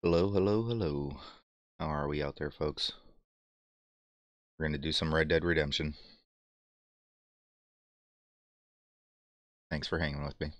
Hello, hello, hello. How are we out there, folks? We're going to do some Red Dead Redemption. Thanks for hanging with me.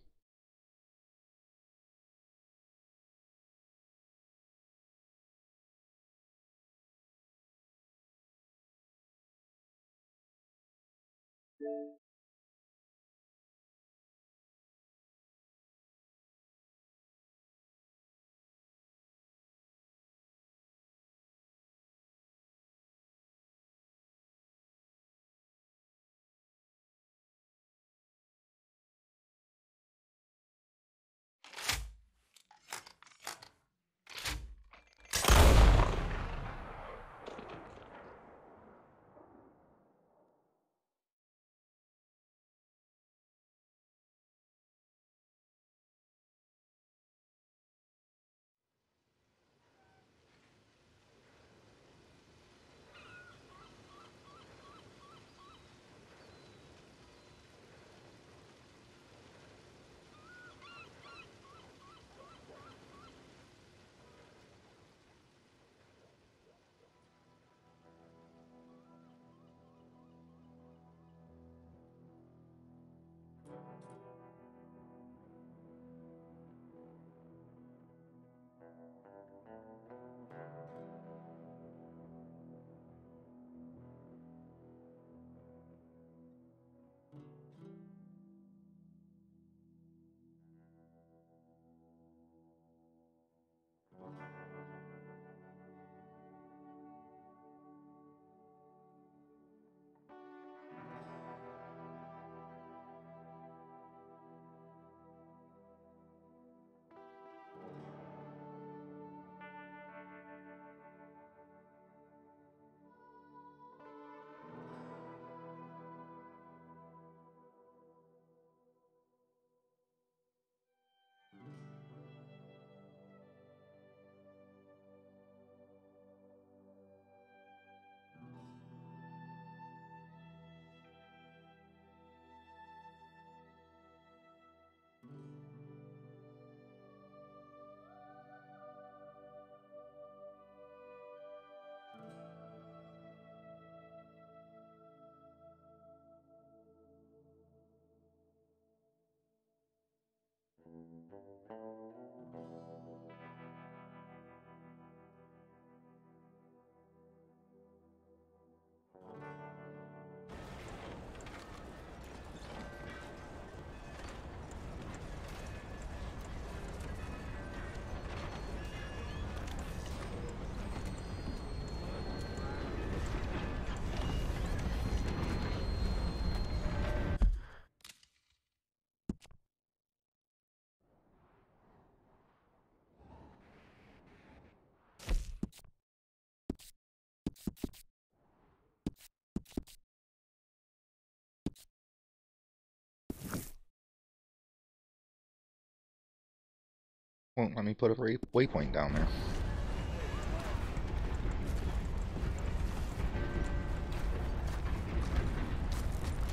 Won't let me put a waypoint down there.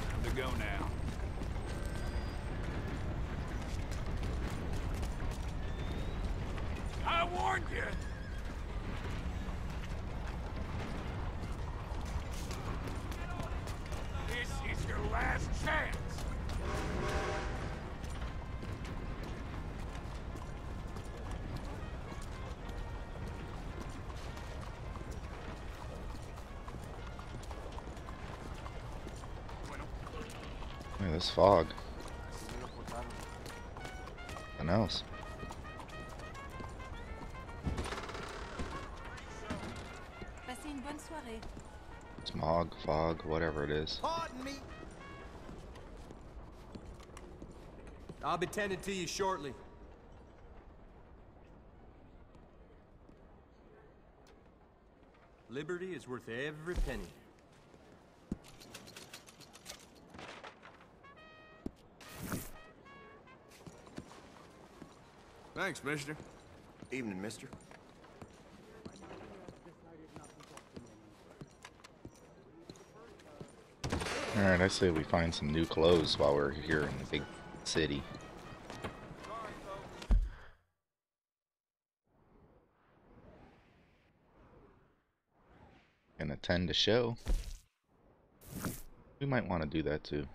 Time to go now. I warned you! This is your last chance! Look at this fog. Nothing else. Passez une bonne soirée. Smog, fog, whatever it is. Pardon me. I'll be tending to you shortly. Liberty is worth every penny. Thanks, mister. Evening, mister. Alright, I say we find some new clothes while we're here in the big city. tend to show. We might want to do that too.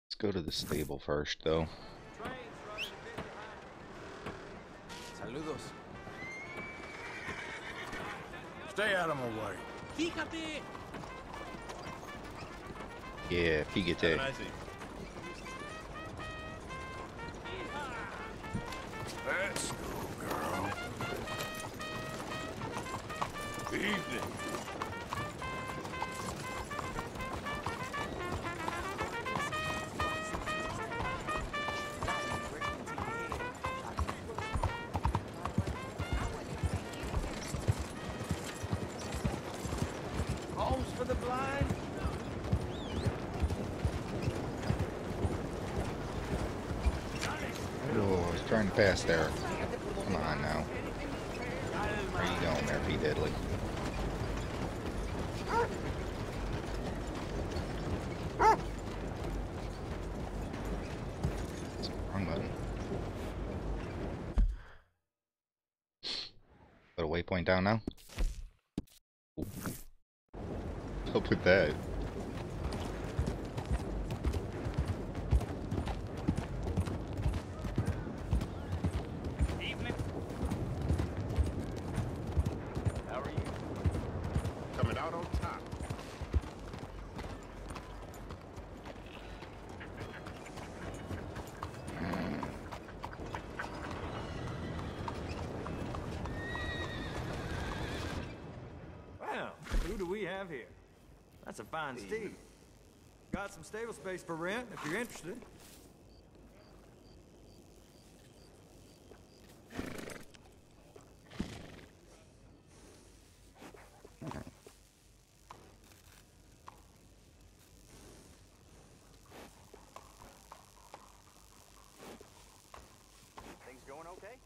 Let's go to the stable first, though. Saludos. Stay out of my way. Fíjate. Yeah, fíjate. Let's go, girl. Evening. Homes for the blind. Oh, I was trying to pass there. Come on now. Where are you going there, P. Diddley? Wrong button. Put a waypoint down now? Ooh. I'll put that. How are you? Coming out on top. Well, who do we have here? That's a fine steed. Got some stable space for rent if you're interested. Things going okay?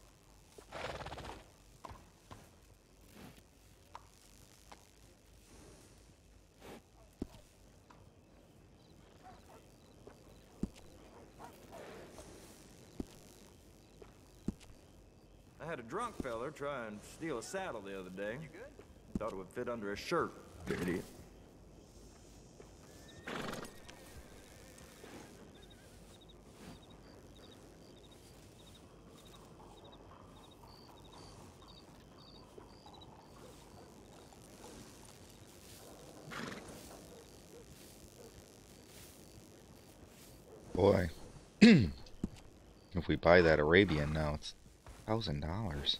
I had a drunk feller try and steal a saddle the other day. You good? Thought it would fit under a shirt. Idiot. Boy. If we buy that Arabian now, it's $1,000.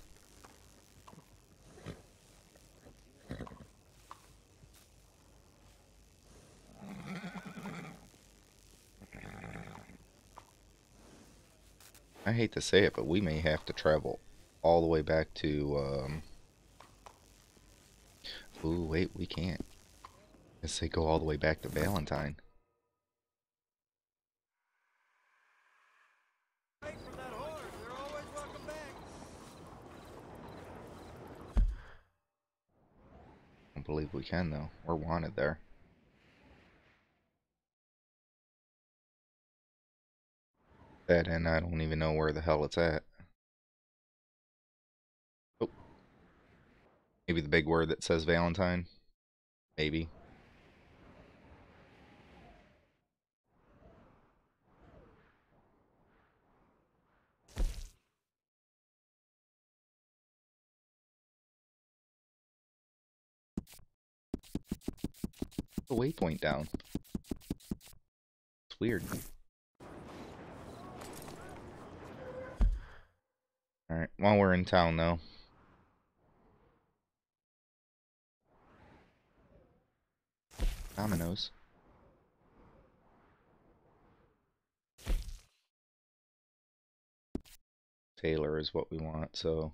I hate to say it, but we may have to travel all the way back to, Ooh, wait, we can't. Guess they go all the way back to Valentine. From that horse, they're always welcome back. I don't believe we can, though. We're wanted there. That, and I don't even know where the hell it's at. Oh. Maybe the big word that says Valentine? Maybe. The waypoint down. It's weird. Alright, while we're in town though. Dominoes. Taylor is what we want, so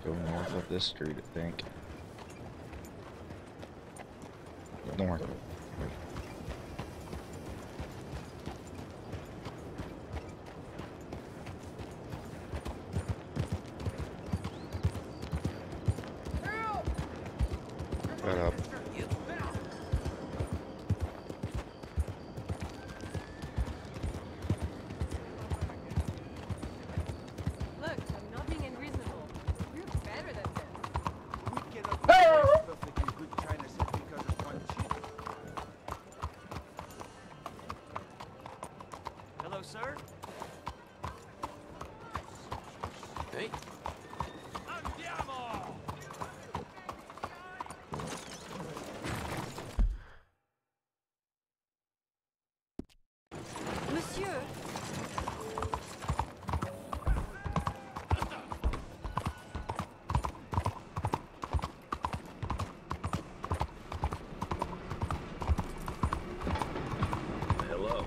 go north of this street, I think. North. Shut up. Look, I'm not being unreasonable. You're better than this. We cannot be perfectly good China set because of one chip. Hello, sir? Hey. Monsieur! Hello.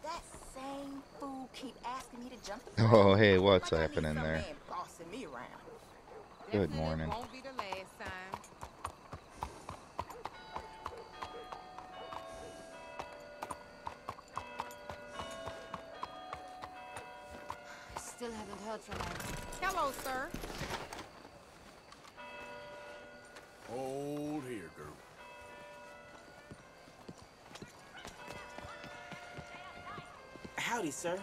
That same fool keep asking me to jump the Oh, gun. hey, what's Like I need happening some there? man bossing me around. Good Definitely morning. won't be the last time. Still haven't heard from him. Hello, sir. Hold here, girl. Howdy, sir.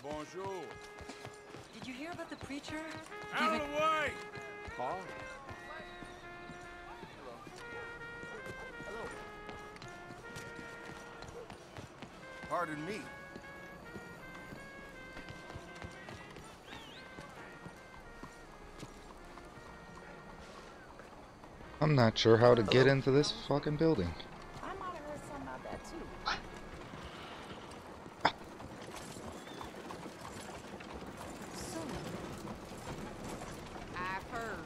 Bonjour. Did you hear about the preacher? Out of the way! Paul? Pardon me. I'm not sure how to get into this fucking building. I might have heard something about that too. So, I've heard.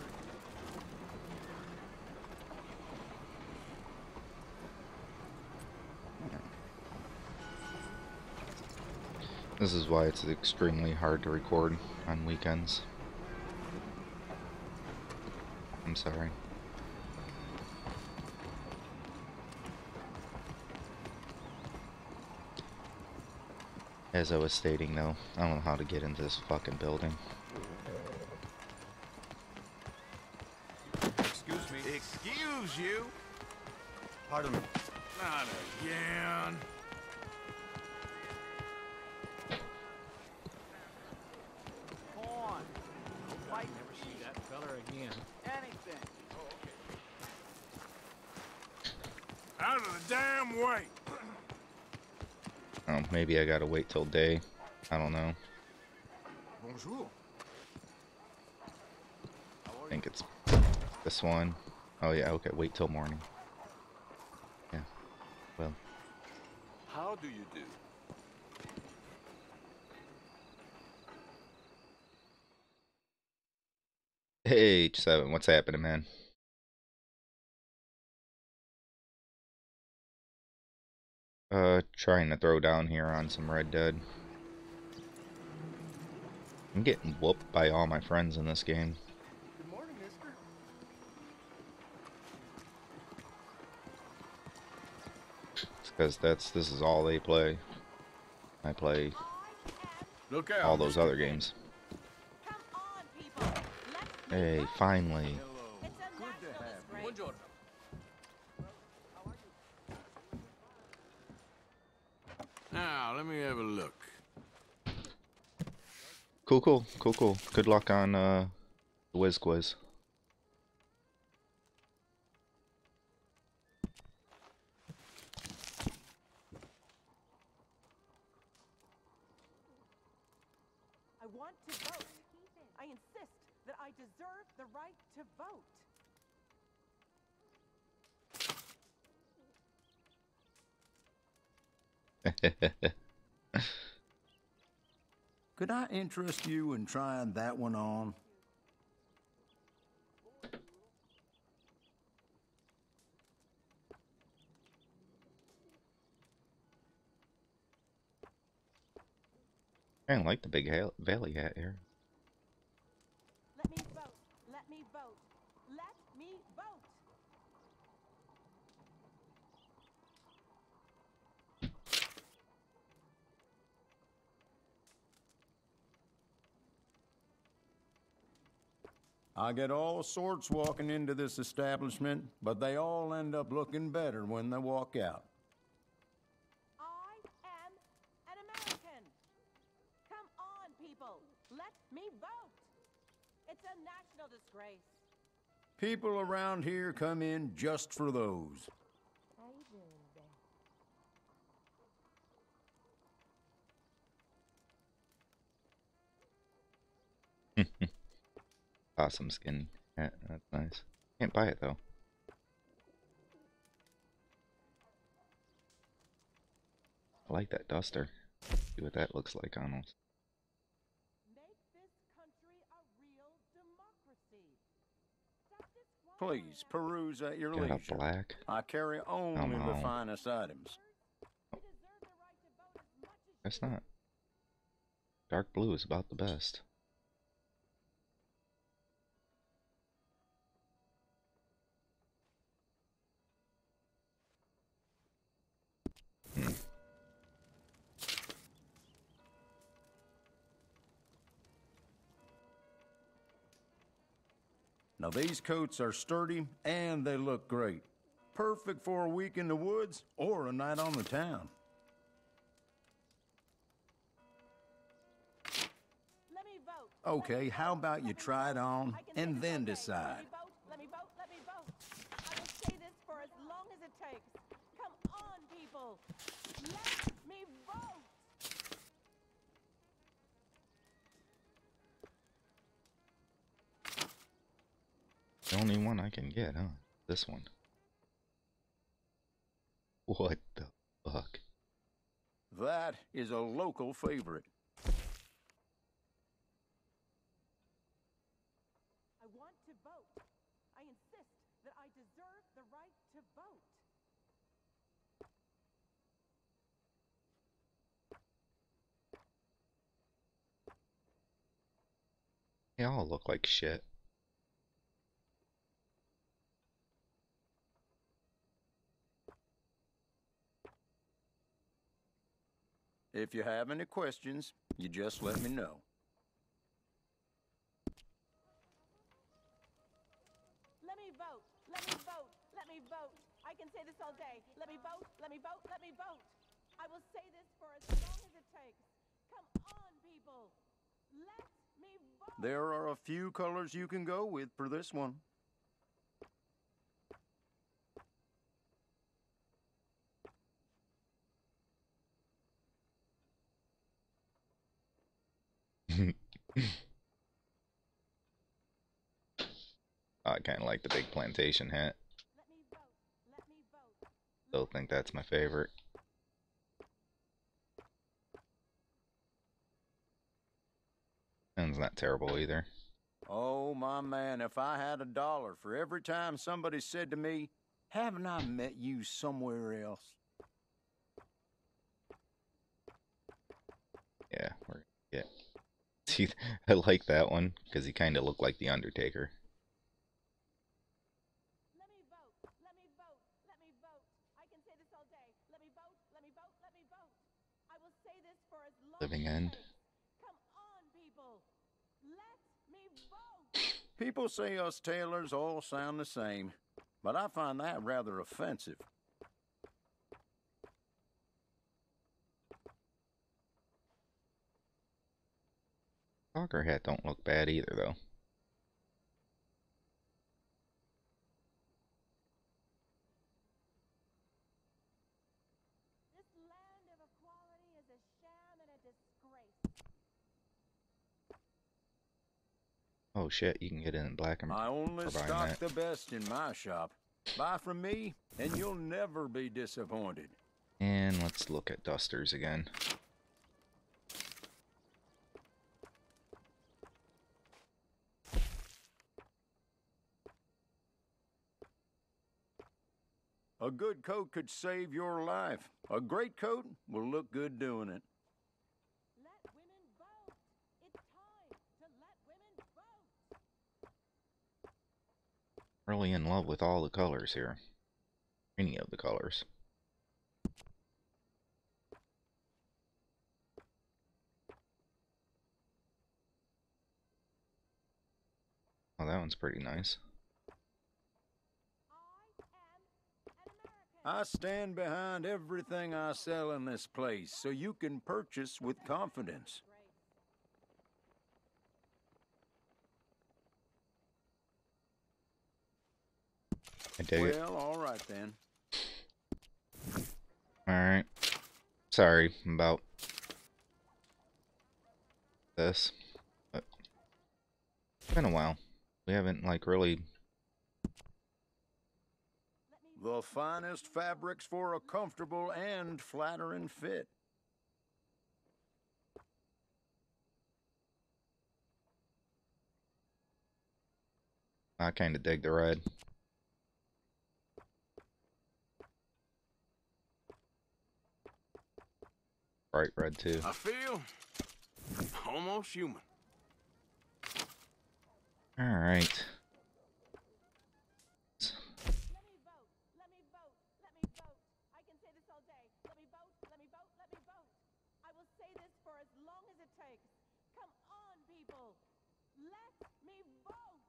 This is why it's extremely hard to record on weekends. I'm sorry. As I was stating though, I don't know how to get into this fucking building. Excuse me. Excuse you? Pardon me. Not again. Come on. White Never see that fella again. anything. Out of the damn way. Oh, maybe I gotta wait till day. I don't know. Bonjour. I think it's this one. Oh yeah, okay, wait till morning. Yeah, well. How do you do? Hey, H7, what's happening, man? Trying to throw down here on some Red Dead. I'm getting whooped by all my friends in this game. Good morning, mister. It's because this is all they play. I play Look out. all those mister. other games. Come on, people. Let's Hey, finally. Hello. It's a Good to national have you. disgrace. Now, let me have a look. Cool. Good luck on the whiz quiz. I want to vote. I insist that I deserve the right to vote. Could I interest you in trying that one on? I don't like the big valley hat here. Let me vote. Let me vote. Let me vote. I get all sorts walking into this establishment, but they all end up looking better when they walk out. I am an American. Come on, people. Let me vote. It's a national disgrace. People around here come in just for those. How you doing today? Awesome skin hat. That's nice. Can't buy it though. I like that duster. See what that looks like on us. Make this country a real democracy. Stop Please peruse at your Got a leisure. black. I carry only the no. finest items. You deserve the right to vote as much as That's not. Dark blue is about the best. Now these coats are sturdy and they look great. Perfect for a week in the woods or a night on the town. Let me vote. Okay, how about you try it on and then decide? Let me vote. Let me vote. I will say this for as long as it takes. Come on, people. Let me vote. The only one I can get, huh? This one. What the fuck? That is a local favorite. I want to vote. I insist that I deserve the right to vote. They all look like shit. If you have any questions, you just let me know. Let me vote. Let me vote. Let me vote. I can say this all day. Let me vote. Let me vote. Let me vote. I will say this for as long as it takes. Come on, people. Let me vote. There are a few colors you can go with for this one. I kind of like the big plantation hat. Let me vote. Let me vote. Still think that's my favorite. And it's not terrible either. Oh, my man, if I had $1 for every time somebody said to me, "Haven't I met you somewhere else?" Yeah, we're yeah. See, I like that one because he kind of looked like the Undertaker. Let me vote. Let me vote. Let me vote. I can say this all day. Let me vote. Let me vote. Let me vote. I will say this for as long Living as it End. takes. Come on, people. Let me vote. People say us tailors all sound the same, but I find that rather offensive. Soccer hat don't look bad either, though. This land of equality is a sham and a disgrace. Oh shit, you can get it in black and I only for buying stock that. the best in my shop. Buy from me, and you'll never be disappointed. And let's look at dusters again. A good coat could save your life. A great coat will look good doing it. Let women vote. It's time to let women vote. Really in love with all the colors here. Any of the colors. Oh, that one's pretty nice. I stand behind everything I sell in this place, so you can purchase with confidence. I dig it. Well, all right then. Alright. Sorry about this. But it's been a while. We haven't, like, really... The finest fabrics for a comfortable and flattering fit. I kinda dig the red. Bright red, too. I feel almost human. Alright. Let me vote. Let me vote. Let me vote. I can say this all day. Let me vote. Let me vote. Let me vote. I will say this for as long as it takes. Come on, people. Let me vote.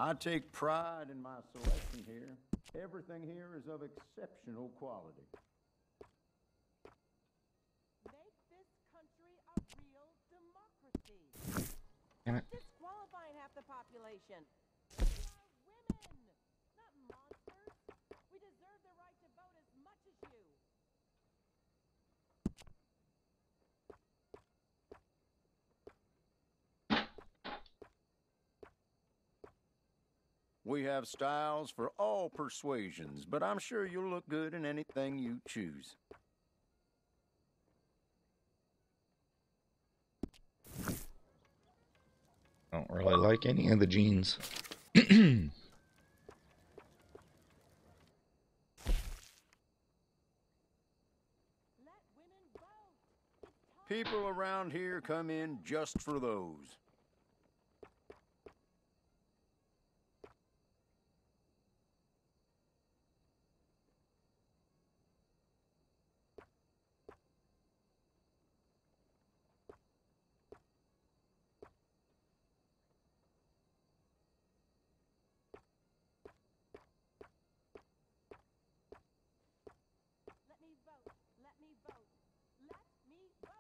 I take pride in my selection here. Everything here is of exceptional quality. Make this country a real democracy. Damn it. Disqualifying half the population. We are women, not monsters. We deserve the right to vote as much as you. We have styles for all persuasions, but I'm sure you'll look good in anything you choose. Don't really like any of the jeans. Let women vote. It's time. People around here come in just for those. Let me vote. Let me vote. Let me vote.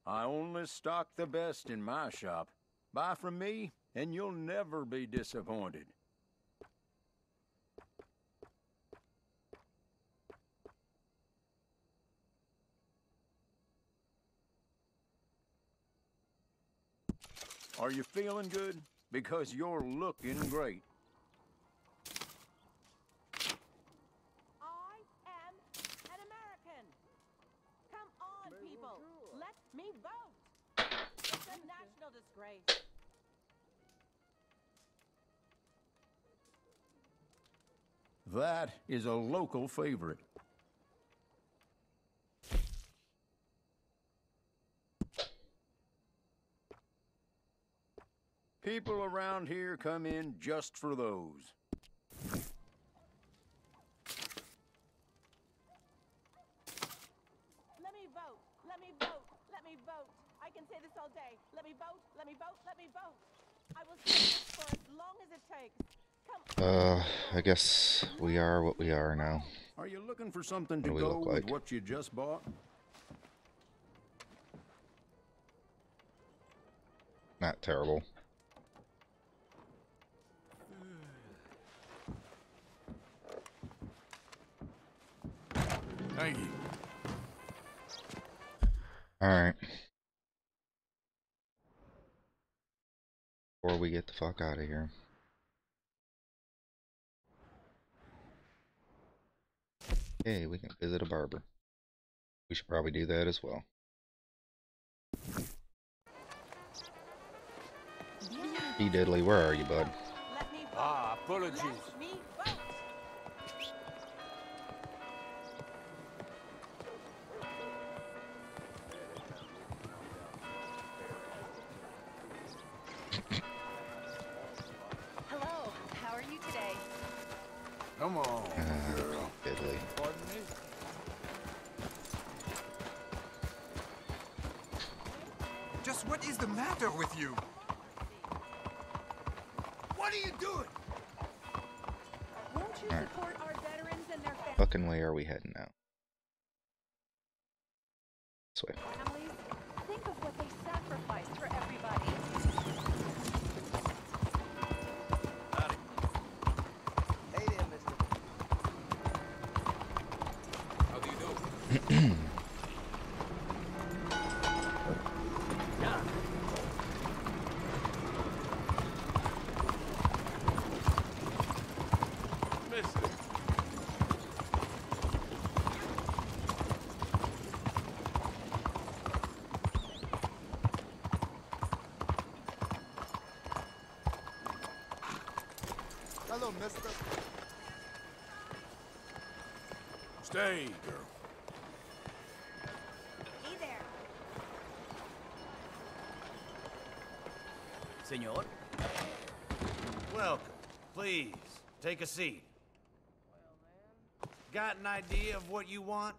I only stock the best in my shop. Buy from me, and you'll never be disappointed. Are you feeling good? Because you're looking great. I am an American. Come on, people. Let me vote. It's a national disgrace. That is a local favorite. People around here come in just for those. Let me vote. Let me vote. Let me vote. I can say this all day. Let me vote. Let me vote. Let me vote. I will say this for as long as it takes. Come I guess we are what we are now. Are you looking for something What to do we go look with like? what you just bought? Not terrible. Thank you. Alright. Before we get the fuck out of here. Hey, we can visit a barber. We should probably do that as well. P. Diddley, where are you, bud? Let me vote. Ah, apologies. Let me vote. Hello, how are you today? Come on, girl. Diddley. Pardon me? Just what is the matter with you? What are you doing? Won't you Alright. support our veterans and their Fucking way are we heading now? This way. Families, think of what they sacrificed for everybody. Hey there, mister. How do you do? Mister. Hello, mister. Stay, girl. Hey there. Senor? Welcome. Please, take a seat. Got an idea of what you want?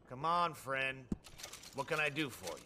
Come on, friend. What can I do for you?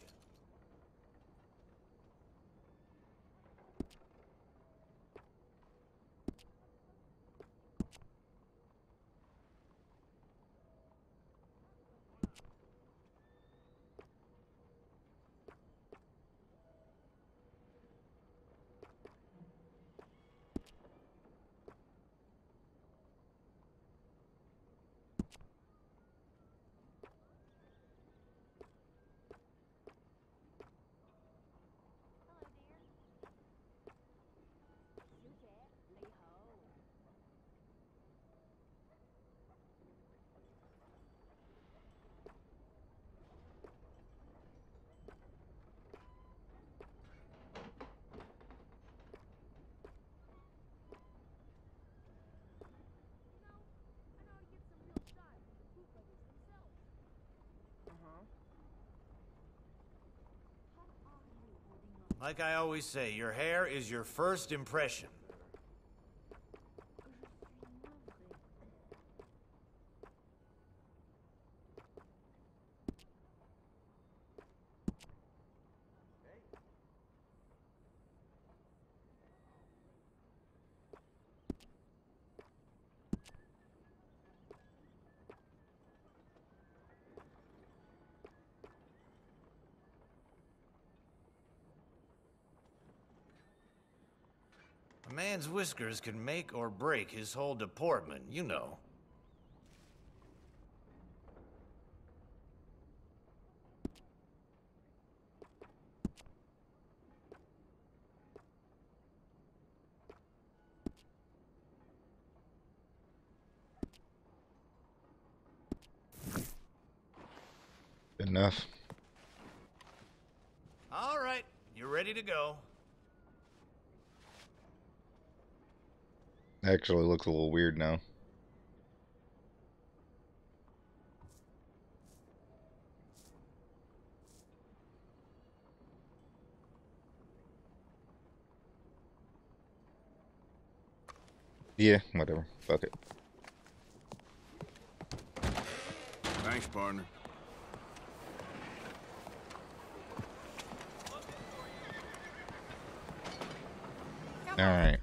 Like I always say, your hair is your first impression. A man's whiskers can make or break his whole deportment, you know. Good enough. All right, you ready to go. Actually looks a little weird now. Yeah, whatever. Fuck it. Thanks, partner. All right.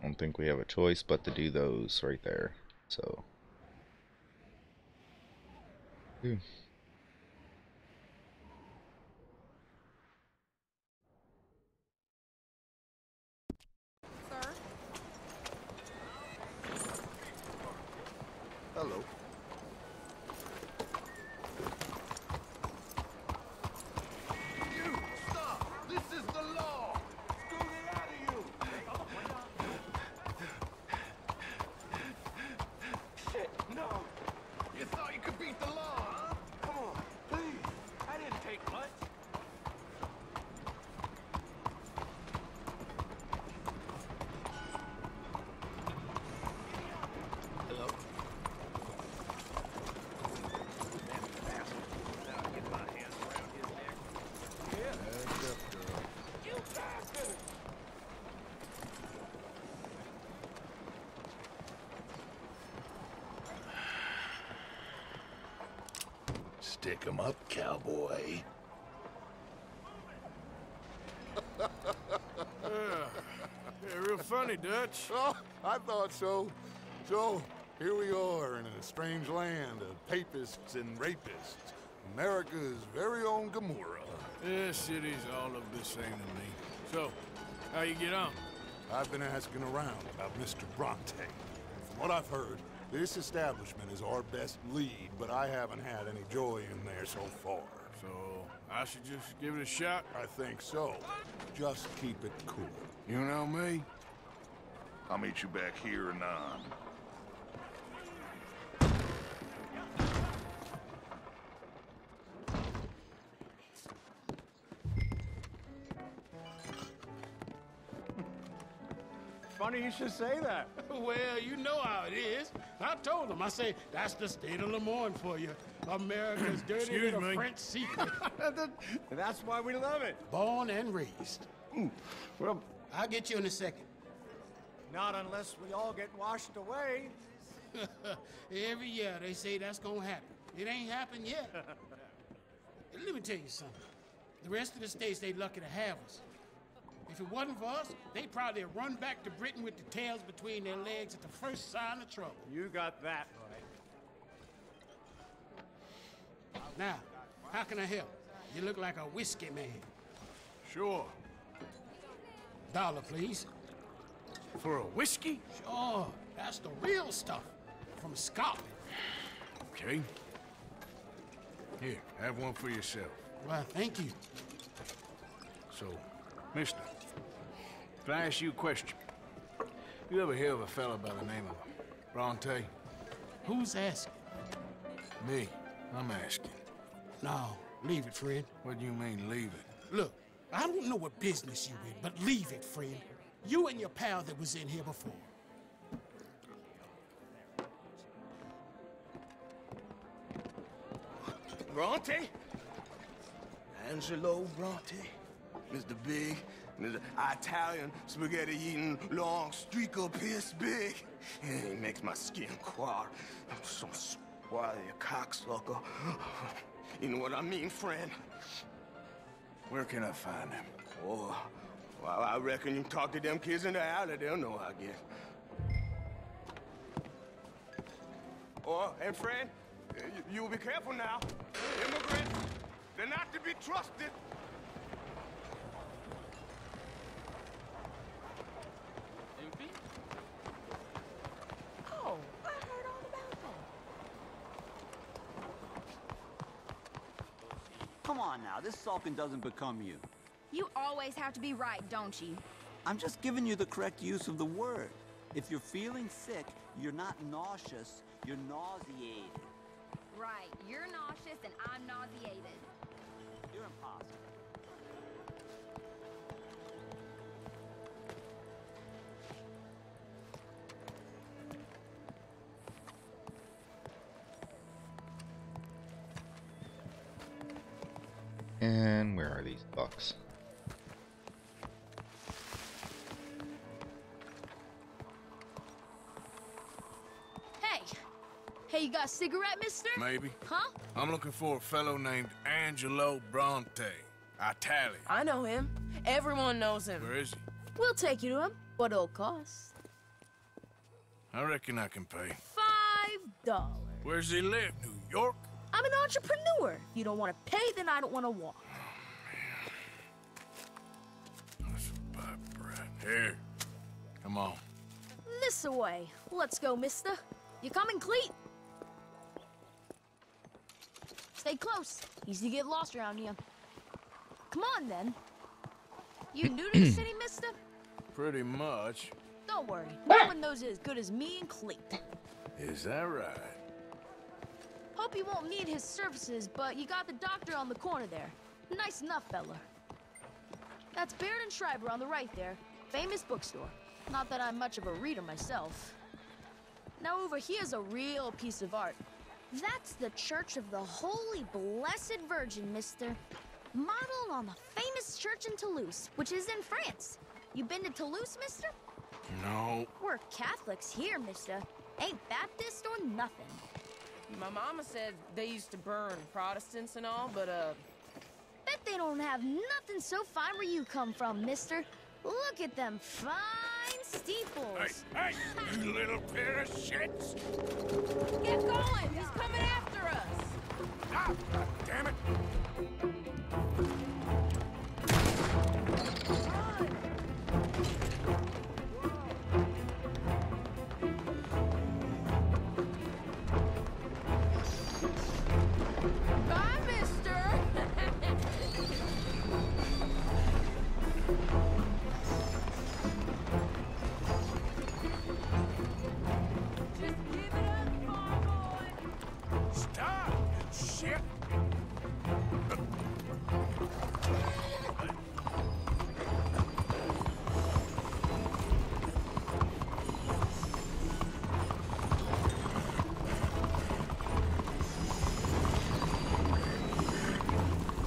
I don't think we have a choice but to do those right there. So. Ooh. Sir? Hello. You stop! This is the law! Scoot it out of you! Shit, no! You thought you could beat the law, huh? Come on, please. I didn't take much. Hello? Stick 'em up, cowboy. Yeah, real funny, Dutch. Oh, I thought so. So, here we are in a strange land of papists and rapists. America's very own Gomorrah. This city's all of the same to me. So, how you get on? I've been asking around about Mr. Bronte. From what I've heard, this establishment is our best lead, but I haven't had any joy in there so far. So, I should just give it a shot? I think so. Just keep it cool. You know me? I'll meet you back here anon. Funny you should say that. Well, you know how it is. I told him. I say, that's the state of Lemoyne for you. America's dirty Excuse little me. French secret. That's why we love it. Born and raised. Well, I'll get you in a second. not unless we all get washed away. Every year they say that's gonna happen. It ain't happened yet. Let me tell you something. The rest of the states, they lucky to have us. If it wasn't for us, they'd probably run back to Britain with the tails between their legs at the first sign of trouble. You got that right. Now, how can I help? You look like a whiskey man. Sure. $1, please. For a whiskey? Sure, that's the real stuff. From Scotland. Okay. Here, have one for yourself. Well, thank you. So, mister, can I ask you a question? You ever hear of a fella by the name of Bronte? Who's asking? Me. I'm asking. No, leave it, friend. What do you mean, leave it? Look, I don't know what business you in, but leave it, friend. You and your pal that was in here before. Bronte? Angelo Bronte. Mr. Big, Mr. Italian spaghetti-eating long streak of piss big. He makes my skin crawl. I'm so spoiled, you cocksucker. You know what I mean, friend? Where can I find him? Oh, well, I reckon you talk to them kids in the alley, they'll know, I guess. Oh, and friend, you be careful now. Immigrants, they're not to be trusted. Oh, I heard all about on now, this sulking doesn't become you. You always have to be right, don't you? I'm just giving you the correct use of the word. If you're feeling sick, you're not nauseous, you're nauseated. Right, you're nauseous and I'm nauseated. You're impossible. And where are these bucks? Hey, you got a cigarette, mister? Maybe. Huh? I'm looking for a fellow named Angelo Bronte. Italian. I know him. Everyone knows him. Where is he? We'll take you to him. What it'll cost? I reckon I can pay. $5. Where's he live? New York? I'm an entrepreneur. If you don't want to pay, then I don't want to walk. That's a bad brat. Here. Come on. This away. Let's go, mister. You coming, Cleet? Stay close. Easy to get lost around here. Come on, then. You new to the city, mister? Pretty much. Don't worry. No one knows it as good as me and Cleet. Is that right? Hope you won't need his services, but you got the doctor on the corner there. Nice enough, fella. That's Baird and Schreiber on the right there. Famous bookstore. Not that I'm much of a reader myself. Now over here's a real piece of art. That's the Church of the Holy Blessed Virgin, mister. Modeled on the famous church in Toulouse, which is in France. You been to Toulouse, mister? No. We're Catholics here, mister. Ain't Baptist or nothing. My mama said they used to burn Protestants and all, but, Bet they don't have nothing so fine where you come from, mister. Look at them fine steeples. Hey, you little pair of shits! get going! He's coming after us! Ah, God damn it! Bye, mister! Just give it up, farm boy! Stop, you shit!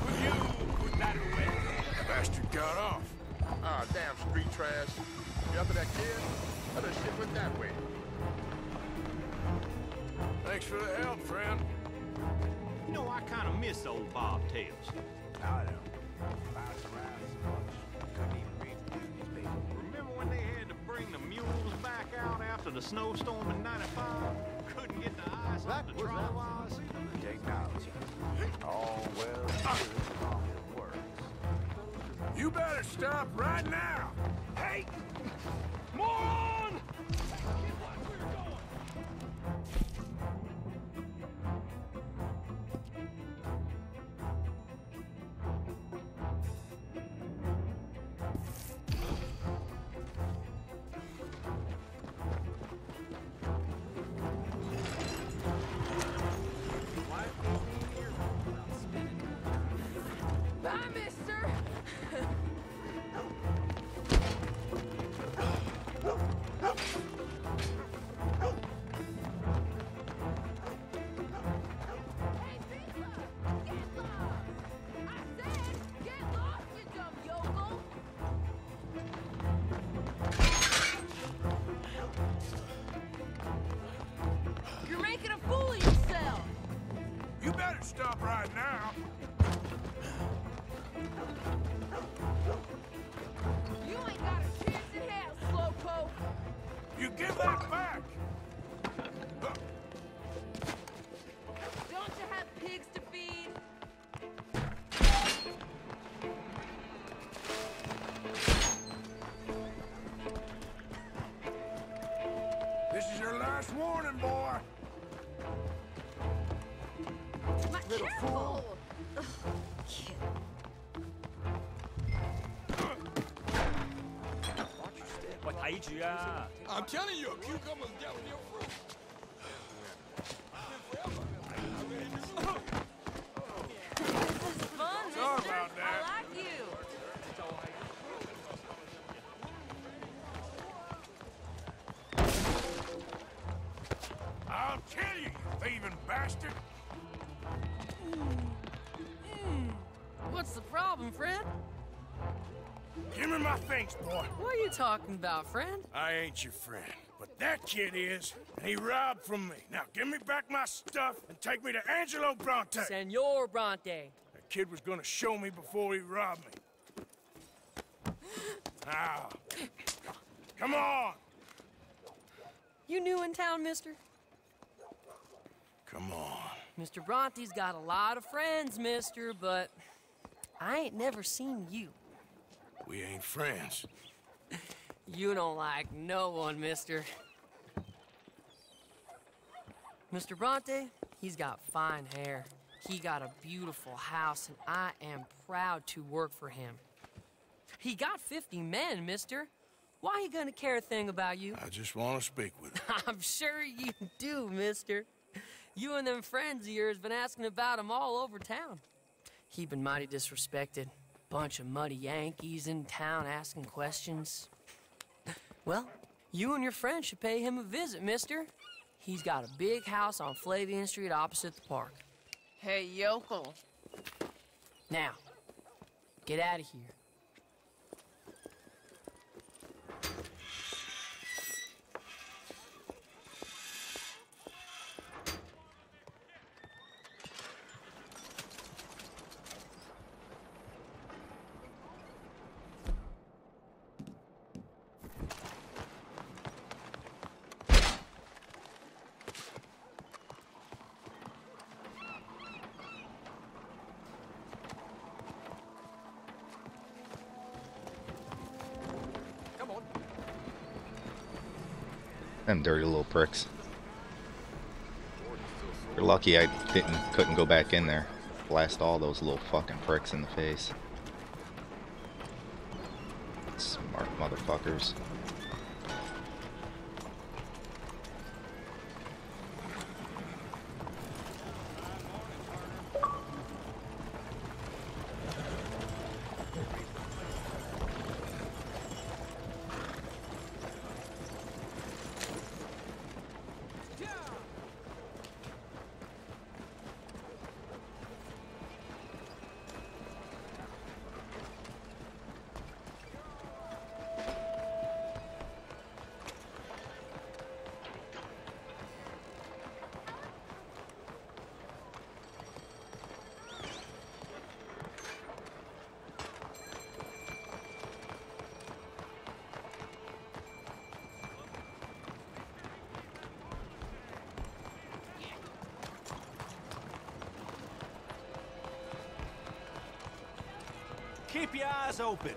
Will you put that away? The bastard got off. Ah, damn street trash. You after that kid? Other shit went that way. Thanks for the help, friend. You know, I kind of miss old Bob Tales. I know. Bounce around so much. Couldn't even read the newspaper. Remember when they had to bring the mules back out after the snowstorm in '95? Couldn't get the ice off the trolley wires. Technology. All well and good as long as it works. You better stop right now. Hey! Moron! Bye, mister! Hey, Pizza! Get lost! I said, get lost, you dumb yokel! You're making a fool of yourself! You better stop right now. You ain't got a chance in hell, slowpoke! You give that back. Don't you have pigs to feed? This is your last warning, boy. Careful! Ugh, kid. 白煮啊！ I'm telling you, a cucumber's down your fruit. This is fun, Sorry mister. about that. I like you. I'll kill you, you thieving bastard! What's the problem, friend? Give me my things, boy. What are you talking about, friend? I ain't your friend, but that kid is, and he robbed from me. Now give me back my stuff and take me to Angelo Bronte. Senor Bronte. That kid was gonna show me before he robbed me. Now, come on! You new in town, mister? Come on. Mr. Bronte's got a lot of friends, mister, but I ain't never seen you. We ain't friends. You don't like no one, mister. Mr. Bronte, he's got fine hair. He got a beautiful house, and I am proud to work for him. He got 50 men, mister. Why he gonna care a thing about you? I just want to speak with him. I'm sure you do, mister. You and them friends of yours been asking about him all over town. He been mighty disrespected. Bunch of muddy Yankees in town asking questions. Well, you and your friend should pay him a visit, mister. He's got a big house on Flavian Street opposite the park. Hey, yokel. Now, get out of here. Them dirty little pricks. You're lucky I couldn't go back in there. Blast all those little fucking pricks in the face. Smart motherfuckers. Keep your eyes open.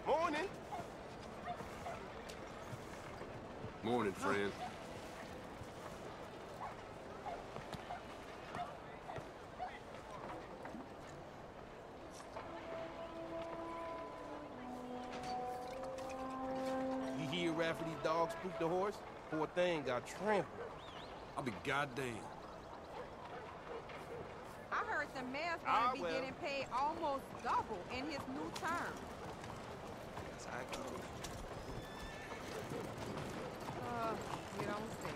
Morning. Morning, friend. You hear Rafferty's dog spook the horse? Poor thing got trampled. I'll be goddamn. I heard the mayor's gonna be getting paid almost double in his new term. That's how it goes. You don't say.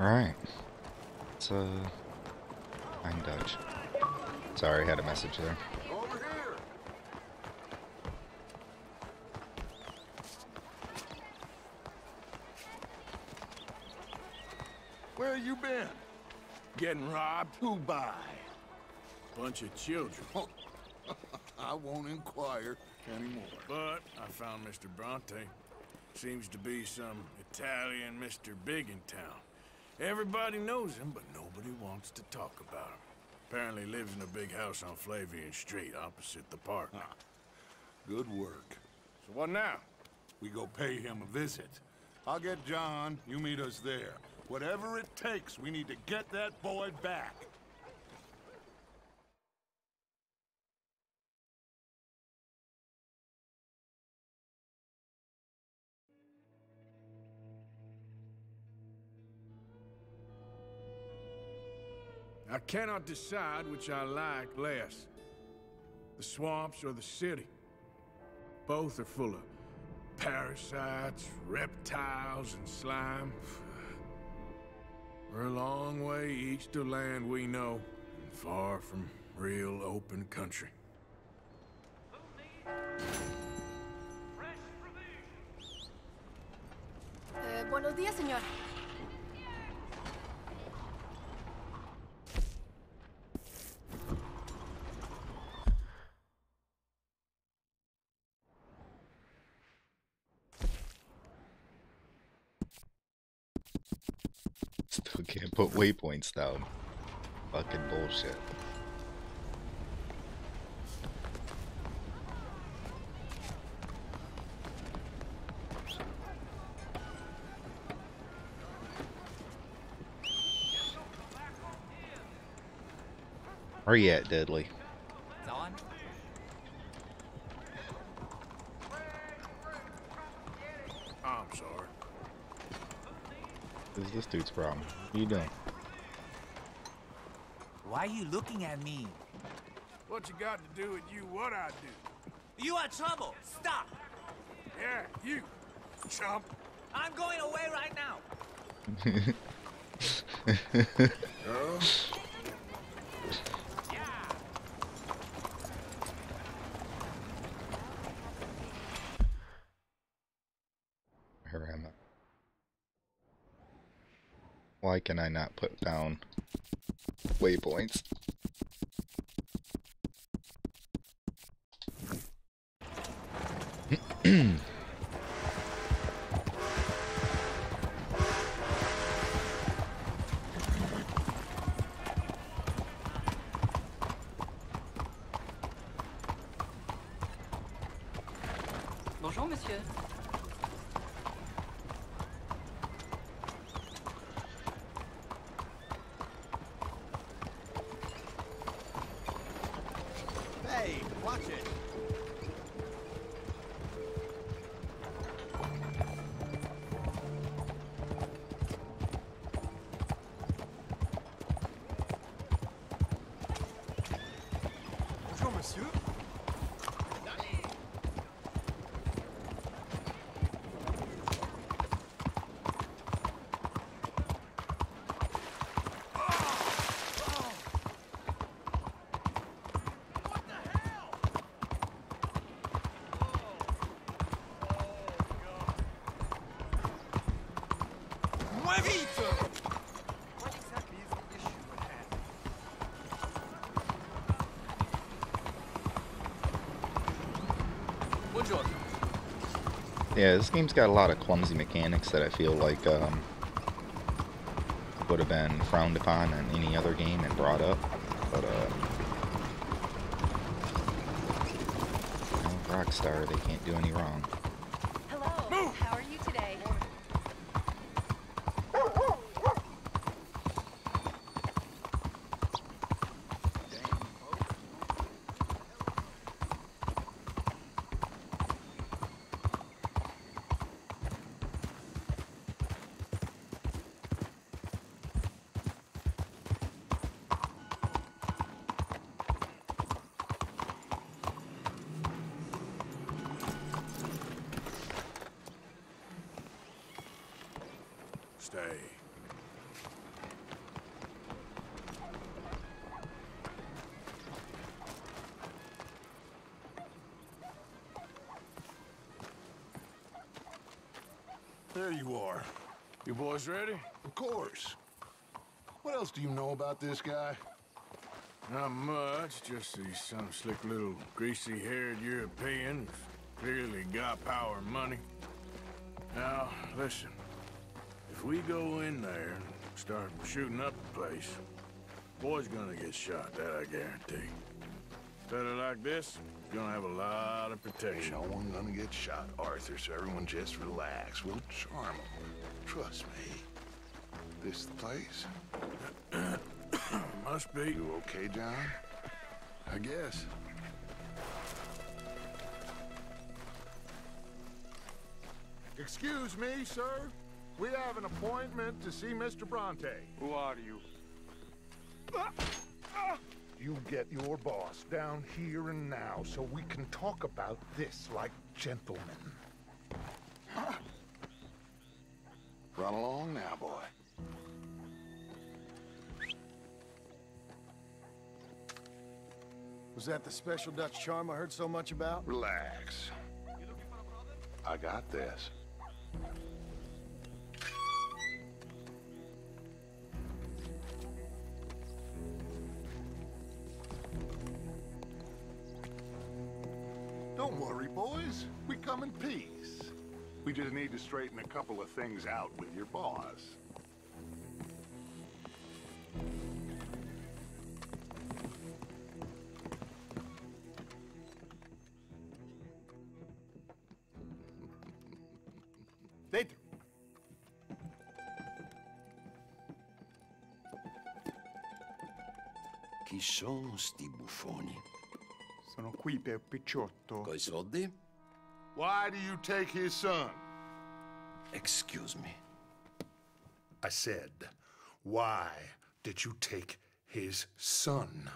Alright. It's I'm Dutch. Sorry, I had a message there. Over here. Where you been? Getting robbed? Who by? Bunch of children. I won't inquire anymore. But I found Mr. Bronte. Seems to be some Italian Mr. Big in town. Everybody knows him, but nobody wants to talk about him. Apparently lives in a big house on Flavian Street, opposite the park. Good work. So what now? We go pay him a visit. I'll get John. You meet us there. Whatever it takes, we need to get that boy back. I cannot decide which I like less. The swamps or the city. Both are full of parasites, reptiles, and slime. We're a long way east of land we know, and far from real open country. Buenos días, señor. Still can't put waypoints down. Fucking bullshit. Where you at, Deadly? It's on. I'm sorry. This is this dude's problem. What are you doing? Why are you looking at me? What you got to do with you what I do? You are trouble. Stop. Yeah, you, chump. I'm going away right now. Girl? Where am I? Why can I not put down waypoints? Bonjour, monsieur. Hey, watch it. Bonjour, monsieur. Moins vite! What exactly is the issue at hand? Buongiorno. Yeah, this game's got a lot of clumsy mechanics that I feel like would have been frowned upon in any other game and brought up. But you know, Rockstar, they can't do any wrong. Hello. How are you today? Stay. There you are. You boys ready? Of course. What else do you know about this guy? Not much, just he's some slick little greasy-haired European who's clearly got power and money. Now, listen. If we go in there and start shooting up the place, boy's gonna get shot, that I guarantee. Better like this, he's gonna have a lot of protection. Ain't no one gonna get shot, Arthur, so everyone just relax. We'll charm him. Trust me. This the place? Must be. You okay, John? I guess. Excuse me, sir. We have an appointment to see Mr. Bronte. Who are you? You get your boss down here and now so we can talk about this like gentlemen. Run along now, boy. Was that the special Dutch charm I heard so much about? Relax. I got this. Don't worry, boys. We come in peace. We just need to straighten a couple of things out with your boss. Dentro. Chi sono sti buffoni? Sono qui per Picciotto. Coi soldi? Why do you take his son? Excuse me. I said, why did you take his son?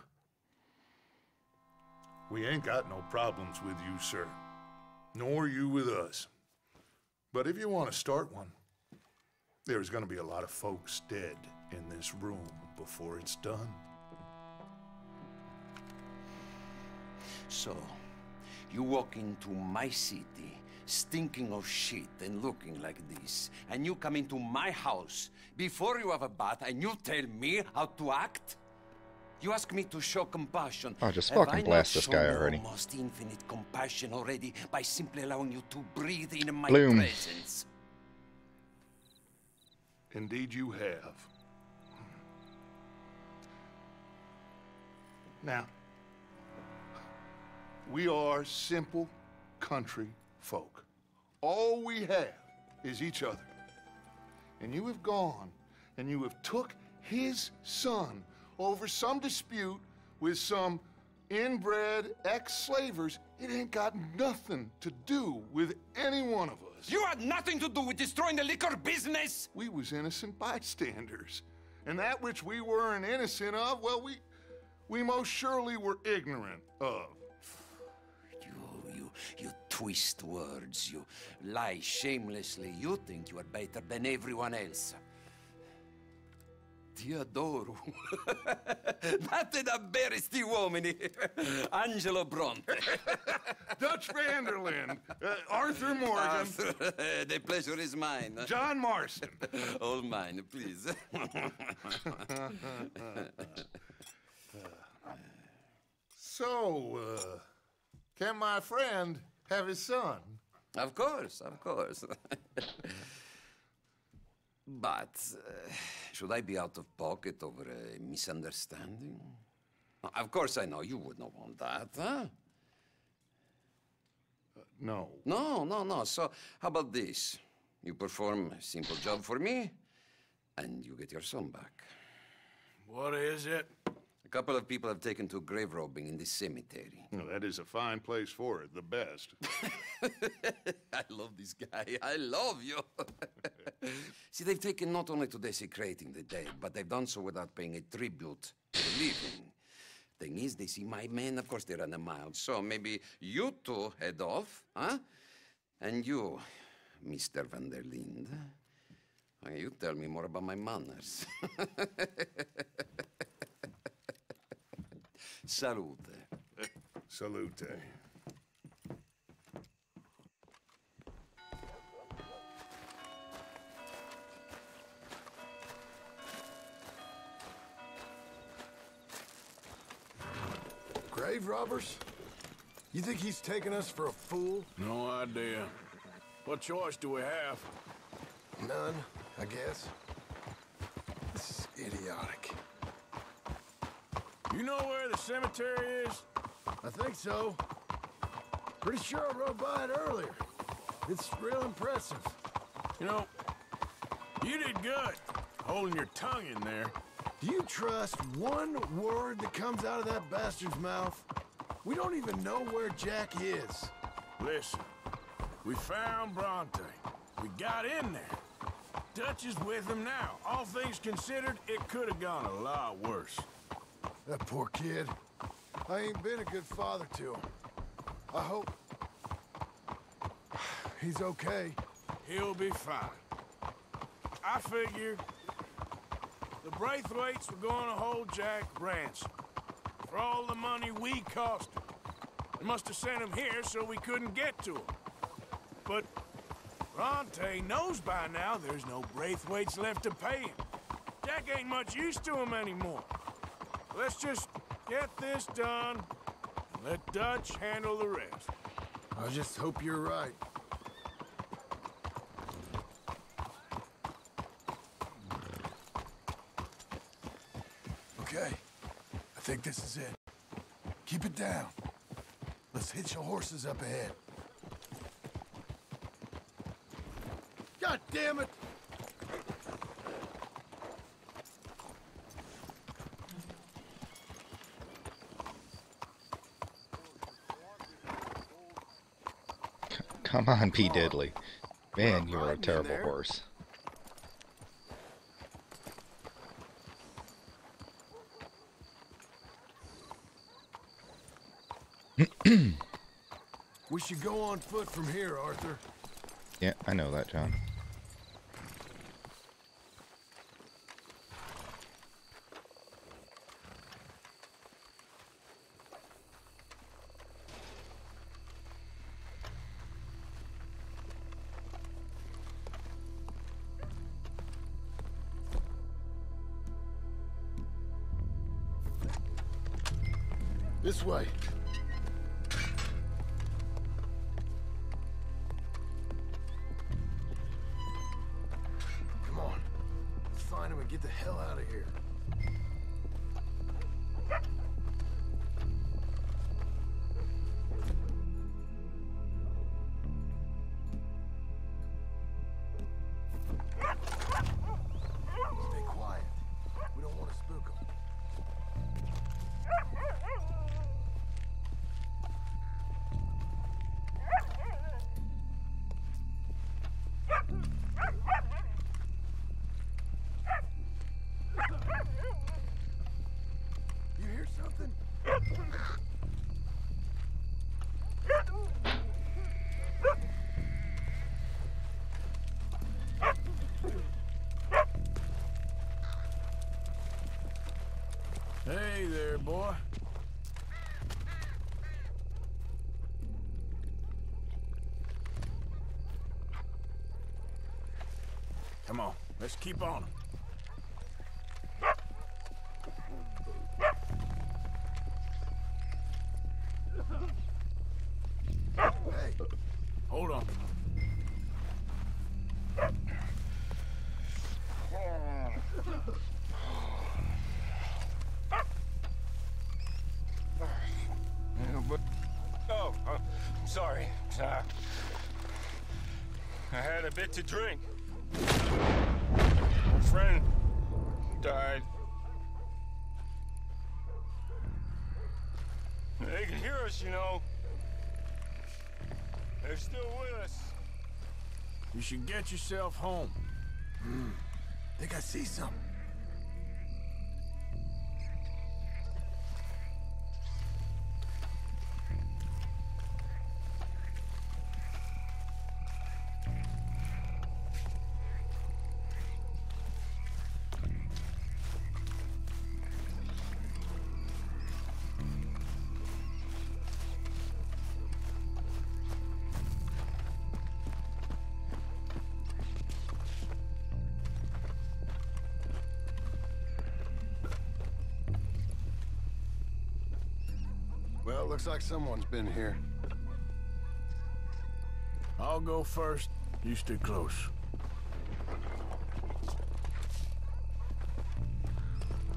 We ain't got no problems with you, sir. Nor you with us. But if you want to start one, there's gonna be a lot of folks dead in this room before it's done. So, you walk into my city, stinking of shit and looking like this, and you come into my house before you have a bath and you tell me how to act? You ask me to show compassion. Oh, just Have fucking I blast not this guy shown already. Almost infinite compassion already by simply allowing you to breathe in my Bloom. presence. Indeed you have. Now, we are simple country folk. All we have is each other. And you have gone and you have took his son over some dispute with some inbred ex-slavers. It ain't got nothing to do with any one of us. You had nothing to do with destroying the liquor business! We was innocent bystanders. And that which we weren't innocent of, well, we most surely were ignorant of. You twist words, you lie shamelessly, you think you are better than everyone else. Ti adoro. Vattene da bere sti uomini. Angelo Bronte. Dutch Vanderlyn. Arthur Morgan. Arthur, the pleasure is mine. John Marston. All mine, please. So, can my friend have his son? Of course, of course. But, should I be out of pocket over a misunderstanding? Of course I know you would not want that, huh? No. No. So, how about this? You perform a simple job for me, and you get your son back. What is it? A couple of people have taken to grave robbing in this cemetery. Well, that is a fine place for it, the best. I love this guy. I love you. See, they've taken not only to desecrating the dead, but they've done so without paying a tribute to the living. Thing is, they see my men, of course they run a mile. So maybe you two head off, huh? And you, Mr. Van der Linde, you tell me more about my manners. Salute. Salute. Grave robbers? You think he's taking us for a fool? No idea. What choice do we have? None, I guess. This is idiotic. You know where the cemetery is? I think so. Pretty sure I rode by it earlier. It's real impressive. You know, you did good. holding your tongue in there. Do you trust one word that comes out of that bastard's mouth? We don't even know where Jack is. Listen, we found Bronte. We got in there. Dutch is with him now. All things considered, it could have gone a lot worse. That poor kid. I ain't been a good father to him. I hope he's okay. He'll be fine. I figured the Braithwaites were going to hold Jack ransom for all the money we cost him. They must have sent him here so we couldn't get to him. But Bronte knows by now there's no Braithwaites left to pay him. Jack ain't much use to him anymore. Let's just get this done and let Dutch handle the rest. I just hope you're right. Okay, I think this is it. Keep it down. Let's hitch your horses up ahead. God damn it! Come on, P. Diddley. Man, you are a terrible horse. We should go on foot from here, Arthur. Yeah, I know that, John. This way. Come on. Let's find him and get the hell out of here. Stay quiet. We don't want to spook him. You hear something? Hey there, boy. Come on, let's keep on him. Hey, hold on. Oh, I'm sorry. I had a bit to drink. My friend died. They can hear us, you know. They're still with us. You should get yourself home. think I see something. Well, looks like someone's been here. I'll go first. You stay close.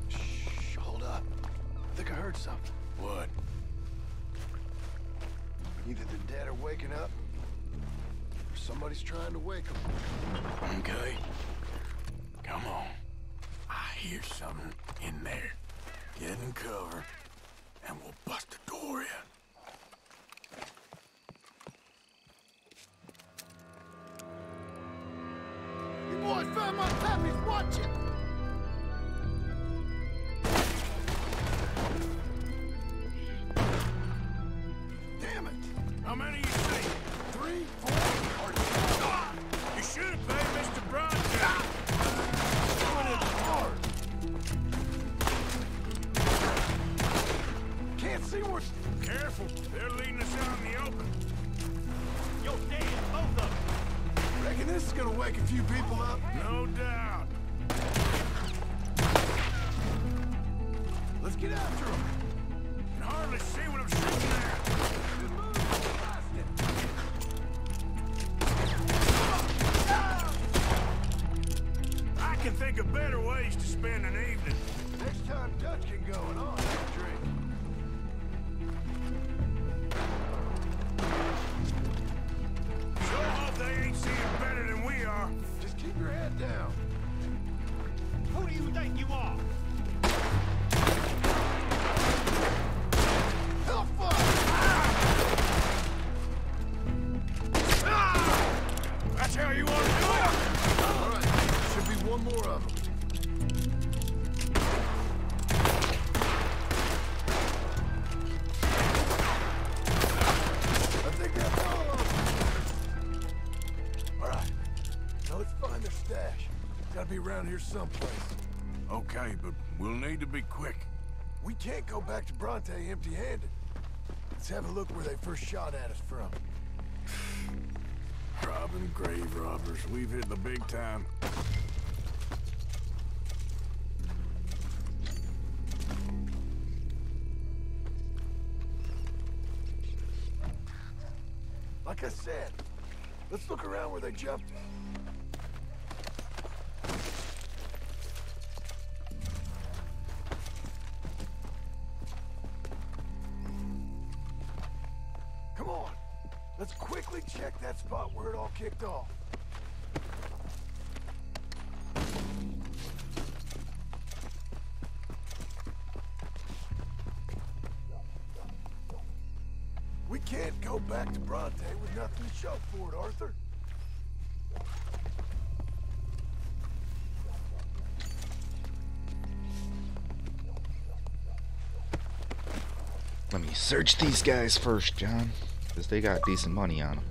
Shh, hold up. I think I heard something. What? Either the dead are waking up, or somebody's trying to wake them. Okay. Come on. hear something in there. Get in cover, and we'll bust the door in. You boys found my puppies, watch it! Damn it! How many you see? 3, 4, or... Ah! You should have paid Mr. Bronte. Doing it hard. Can't see where... Careful, they're leading us out in the open. You're dead, both of them. Reckon this is gonna wake a few people up? No doubt. Let's get after them. Can hardly see what I'm shooting at. Good move, blast it. I can think of better ways to spend an evening. Next time Dutch can go and I'll have a drink. Sure hope they ain't seeing better than we are. Just keep your head down. Who do you think you are? Hellfire! That's how you want to do it? All right, should be one more of them. I think that's all of them. All right, now let's find their stash. Gotta be around here someplace. Okay, but we'll need to be quick. We can't go back to Bronte empty-handed. Let's have a look where they first shot at us from. Robbing grave robbers. We've hit the big time. Like I said, let's look around where they jumped us. Come on, let's quickly check that spot where it all kicked off. We can't go back to Bronte with nothing to show for it, Arthur. Let me search these guys first, John, because they got decent money on them.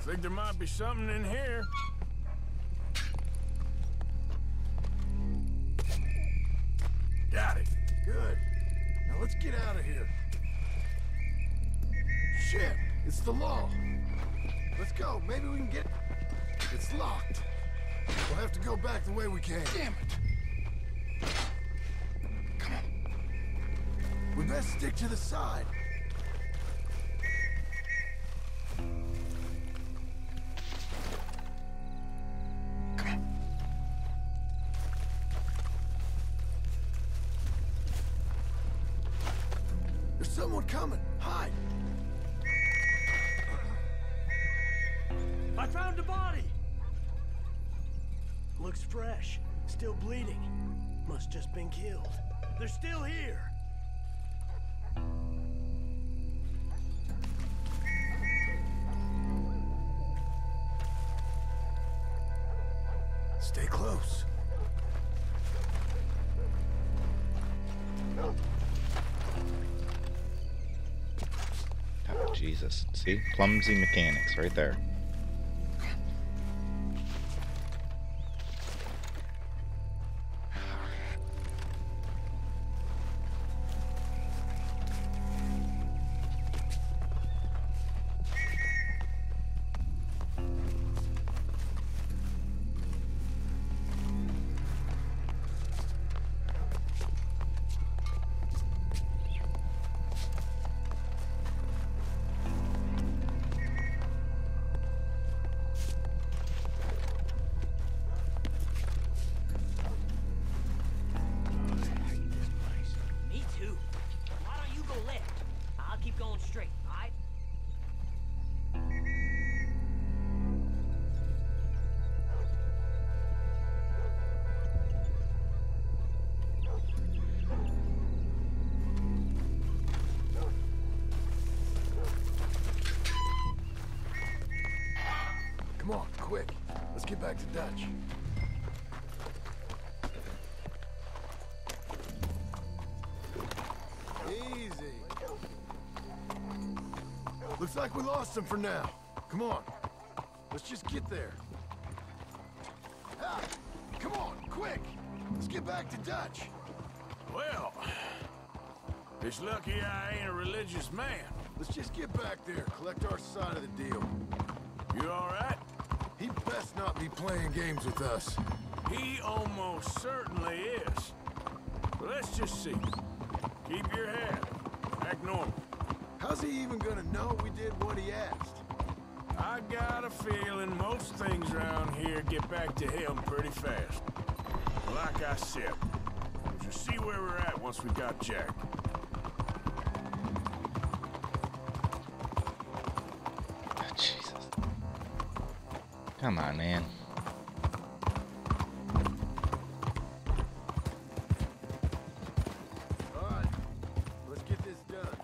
Think there might be something in here. Got it. Good. Now let's get out of here. Shit, it's the law. Let's go. Maybe we can get... It's locked. We'll have to go back the way we came. Damn it. Come on. We best stick to the side. Someone coming! Hide! I found a body! Looks fresh. Still bleeding. Must just been killed. They're still here! Stay close. Oh, Jesus. See? Clumsy mechanics right there. quick. Let's get back to Dutch. Easy. Looks like we lost him for now. Come on. Let's just get there. Ah, come on, quick! Let's get back to Dutch. Well, it's lucky I ain't a religious man. Let's just get back there, collect our side of the deal. You all right? He best not be playing games with us. He almost certainly is. But let's just see. Keep your head. Act normal. How's he even gonna know we did what he asked? I got a feeling most things around here get back to him pretty fast. Like I said, we'll just see where we're at once we got Jack. Oh, Jesus. Come on, man. All right, let's get this done.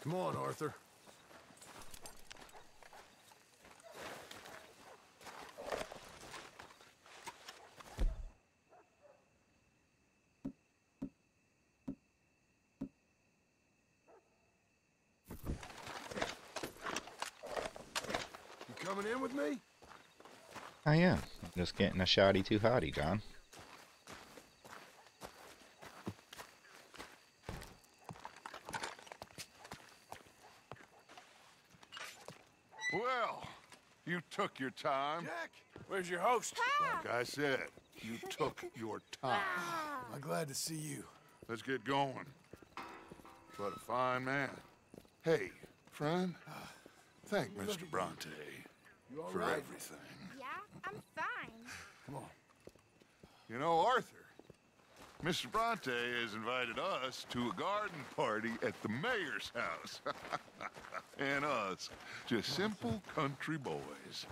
Come on, Arthur. You coming in with me? I am. Just getting a shoddy too hotty, John. Well, you took your time. Jack! Where's your host? Like I said, you took your time. I'm glad to see you. Let's get going. What a fine man. Hey, friend, thank Mr. Bronte You all for right? everything. Yeah, I'm fine. Come on. You know, Arthur, Mr. Bronte has invited us to a garden party at the mayor's house. And us, just simple country boys.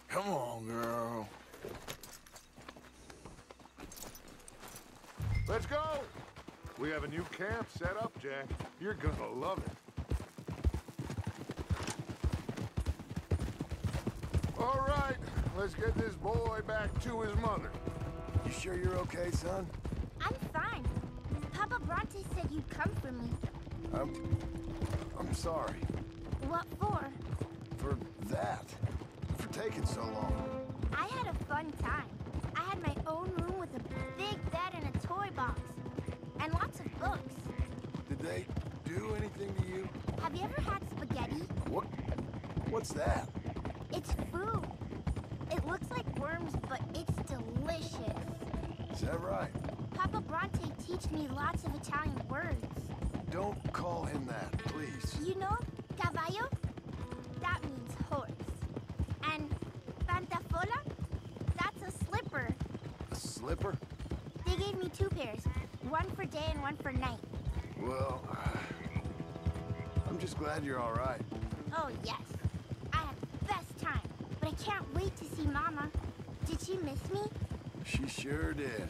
Come on, girl. Let's go! We have a new camp set up, Jack. You're gonna love it. All right, let's get this boy back to his mother. You sure you're okay, son? I'm fine. Papa Bronte said you'd come for me. I'm sorry. What for? For that. For taking so long. I had a fun time. I had my own room with a big bed and a toy box. And lots of books. Did they do anything to you? Have you ever had spaghetti? What's that? It's food. It looks like worms, but it's delicious. Is that right? Papa Bronte teach me lots of Italian words. Don't call him that, please. You know, caballo? That means horse. And pantafola? That's a slipper. A slipper? They gave me 2 pairs. One for day and one for night. Well, I'm just glad you're all right. Oh, yes. I had the best time. But I can't wait to see Mama. Did she miss me? She sure did.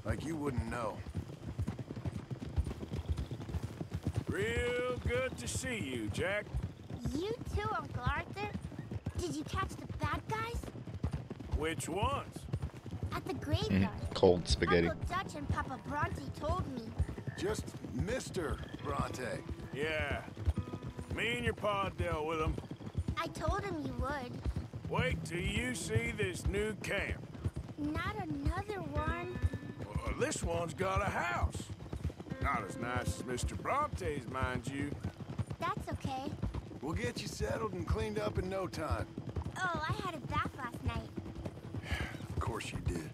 Like you wouldn't know. Real good to see you, Jack. You too, Uncle Arthur. Did you catch the bad guys? Which ones? At the graveyard. Cold spaghetti. Uncle Dutch and Papa Bronte told me. Just Mr. Bronte. Yeah. Me and your pa dealt with them. I told him you would. Wait till you see this new camp. Not another one. Well, this one's got a house. Not as nice as Mr. Bronte's, mind you. That's okay. We'll get you settled and cleaned up in no time. Oh, I had a bath last night. Of course you did.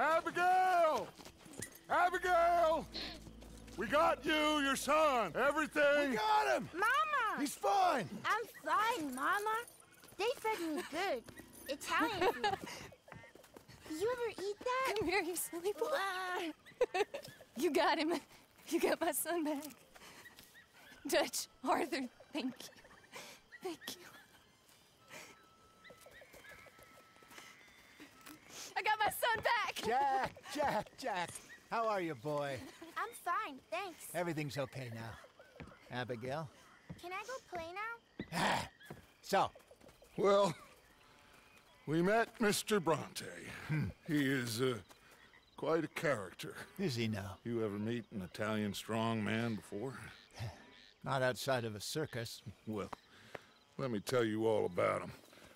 Abigail! Abigail! We got you, your son, everything. We got him! Mama! He's fine! I'm fine, Mama. They fed me good. Italian food. You ever eat that? Come here, you silly boy. You got him. You got my son back. Dutch, Arthur, thank you. Thank you. I got my son back! Jack. How are you, boy? I'm fine, thanks. Everything's okay now. Abigail? Can I go play now? So? Well, we met Mr. Bronte. He is quite a character. Is he now? You ever meet an Italian strong man before? Not outside of a circus. Well, let me tell you all about him.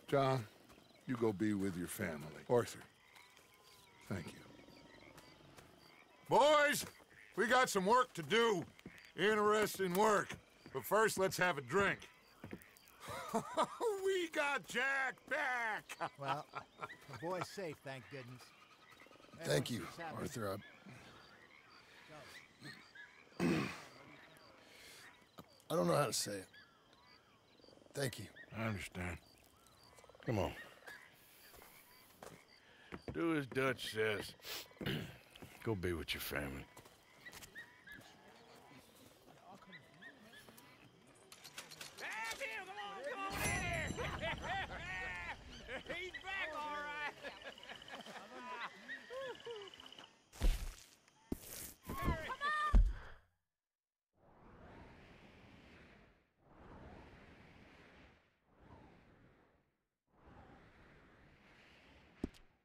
John, you go be with your family. Arthur, thank you. Boys, we got some work to do. Interesting work. But first, let's have a drink. We got Jack back! Well, the boy's safe, thank goodness. Thank you, Arthur. I don't know how to say it. Thank you. I understand. Come on. Do as Dutch says. Go be with your family. He's back, all right.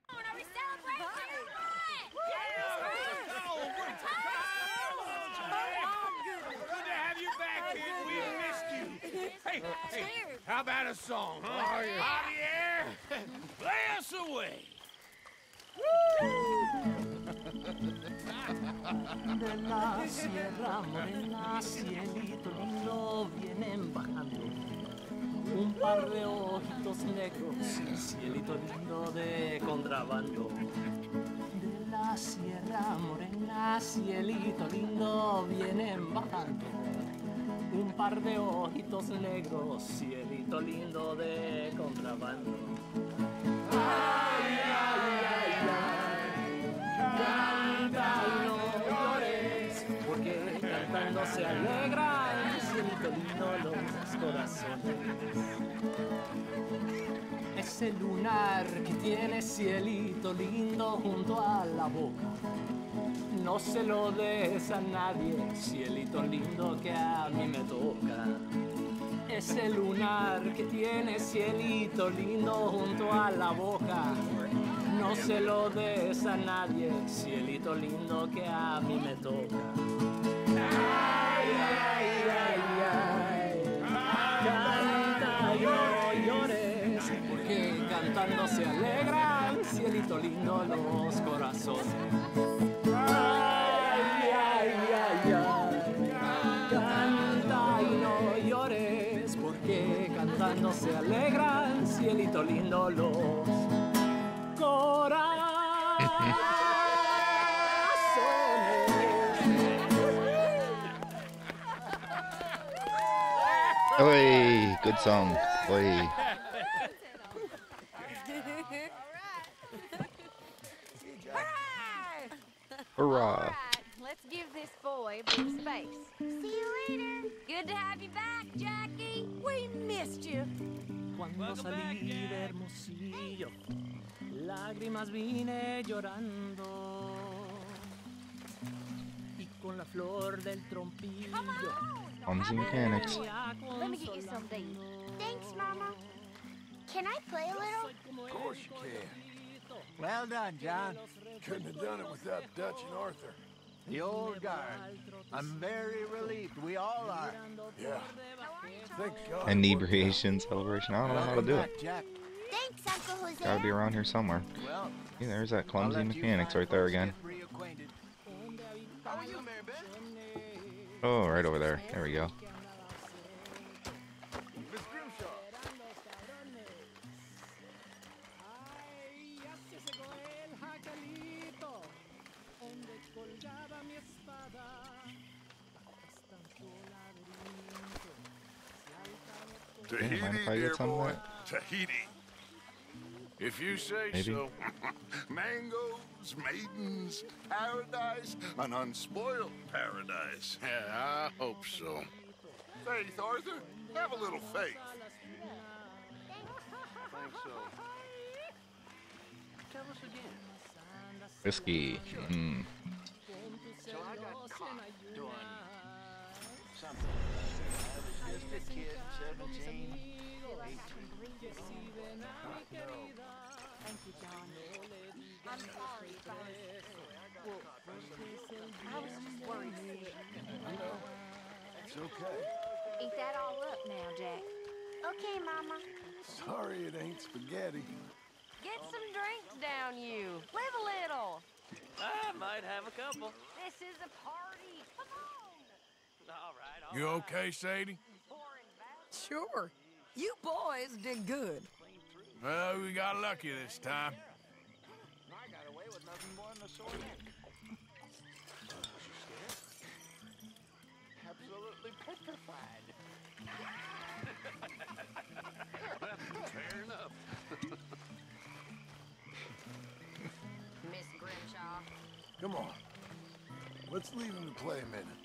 Are we celebrating? Good to have you back, kid. We missed you. Hey, how about a song, huh? Oh, yeah. Javier, play us away. De la sierra morena, cielito lindo, vienen bajando un par de ojitos negros, cielito lindo de contrabando. De la sierra morena, cielito lindo, vienen bajando un par de ojitos negros, cielito lindo de contrabando. Ay, ay, ay, ay, canta y no llores, porque cantando se alegran, cielito lindo, los corazones. Ese lunar que tiene cielito lindo junto a la boca, no se lo des a nadie, cielito lindo que a mí me toca. Ese lunar que tiene cielito lindo junto a la boca, no se lo des a nadie, cielito lindo que a mí me toca. Ay, ay, ay, ay, canta y no llores, porque cantando se alegran, cielito lindo, los corazones. Ay, ay, ay, ay, canta y no llores, porque cantando se alegran, cielito lindo, los corazones. Hey, good song. Hey. Hurrah. Let's give this boy a bit of space. See you later. Good to have you back, Jackie. We missed you. Cuando salí de Hermosillo, lágrimas vine llorando, y con la flor del trompillo. Clumsy mechanics. Let me get you something. Thanks, Mama. Can I play a little? Of course you can. Well done, John. Couldn't have done it without Dutch and Arthur. The old guard. I'm very relieved. We all are. Yeah. Thank God. Inebriation celebration. I don't know how to do it. Jack. Thanks, Uncle Jose. Gotta be around here somewhere. Well, Yeah, there's that clumsy mechanics right there again. How are you, Mary Beth? Oh, right over there. There we go. Miss Grimshaw. Tahiti, mind if I get dear some of boy. that? Tahiti. If you say Maybe. so. Mangoes, maidens, paradise, an unspoiled paradise. Yeah, I hope so. Faith, Arthur, have a little faith. Think so. Tell us again. Whiskey. Mm. So I got caught doing something. I was just a kid, 17, 18. Thank you, John. I'm sorry if I was just worried sick. I know. It's okay. Eat that all up now, Jack. Okay, Mama. Sorry it ain't spaghetti. Get some drinks down you. Live a little. I might have a couple. This is a party. Come on. All right. You okay, Sadie? Sure. You boys did good. Well, we got lucky this time. I got away with nothing more than a sore neck. Absolutely petrified. Fair enough. Miss Grimshaw. Come on. Let's leave him to play a minute.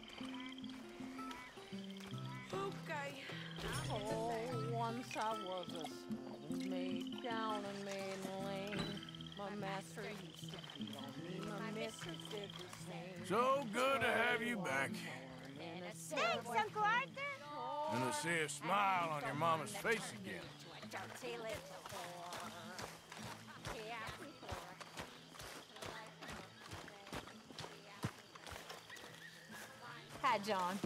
Okay. Oh, once I was a slave maid down in Maiden Lane. My master used to beat on me, my mistress did the same. So good to have you back. Thanks, Uncle Arthur. And to see a smile on your mama's face again. Hi, John.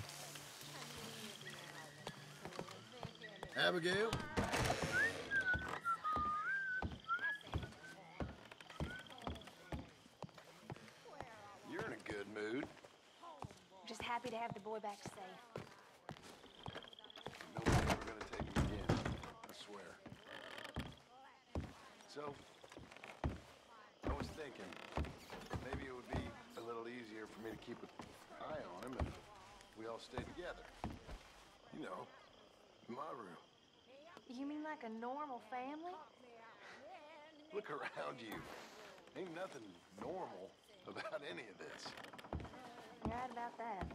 Abigail? You're in a good mood. Just happy to have the boy back safe. Nobody's ever gonna take him again. I swear. So, I was thinking, maybe it would be a little easier for me to keep an eye on him if we all stayed together. You know, in my room. You mean like a normal family? Look around you. Ain't nothing normal about any of this. You're right about that.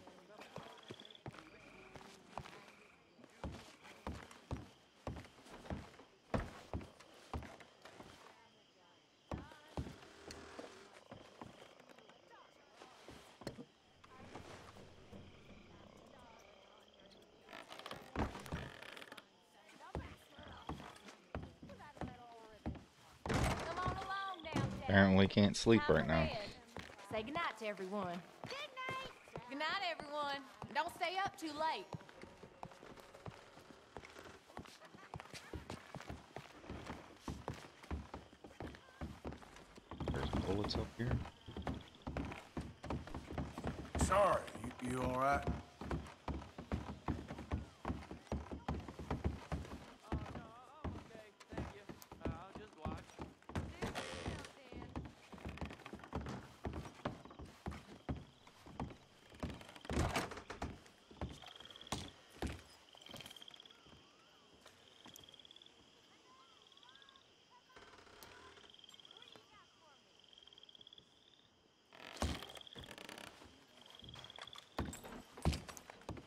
Come on along now, Jack. Apparently can't sleep Time right for now. bed. Say goodnight to everyone. Good night. Good night, everyone. Don't stay up too late. There's bullets up here. Sorry, you all right?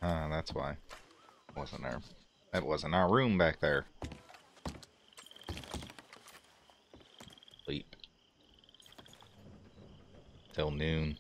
Ah, that's why. Wasn't there? That wasn't our room back there. Sleep. Till noon.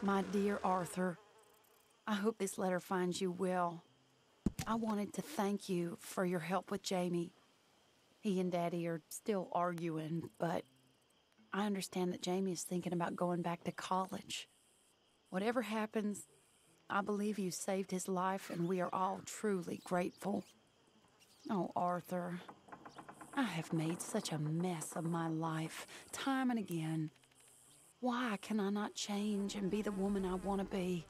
My dear Arthur, I hope this letter finds you well. I wanted to thank you for your help with Jamie. He and Daddy are still arguing, but I understand that Jamie is thinking about going back to college. Whatever happens, I believe you saved his life, and we are all truly grateful. Oh, Arthur, I have made such a mess of my life, time and again. Why can I not change and be the woman I want to be?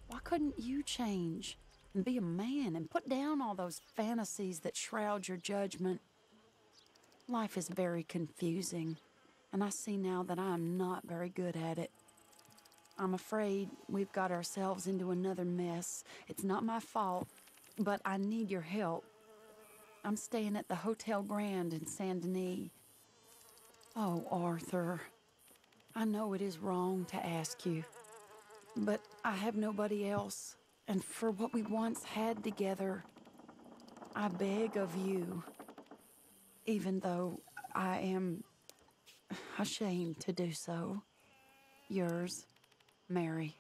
Why couldn't you change and be a man and put down all those fantasies that shroud your judgment? Life is very confusing, and I see now that I am not very good at it. I'm afraid we've got ourselves into another mess. It's not my fault, but I need your help. I'm staying at the Hotel Grand in Saint Denis. Oh, Arthur, I know it is wrong to ask you, but I have nobody else, and for what we once had together, I beg of you, even though I am ashamed to do so. Yours, Mary.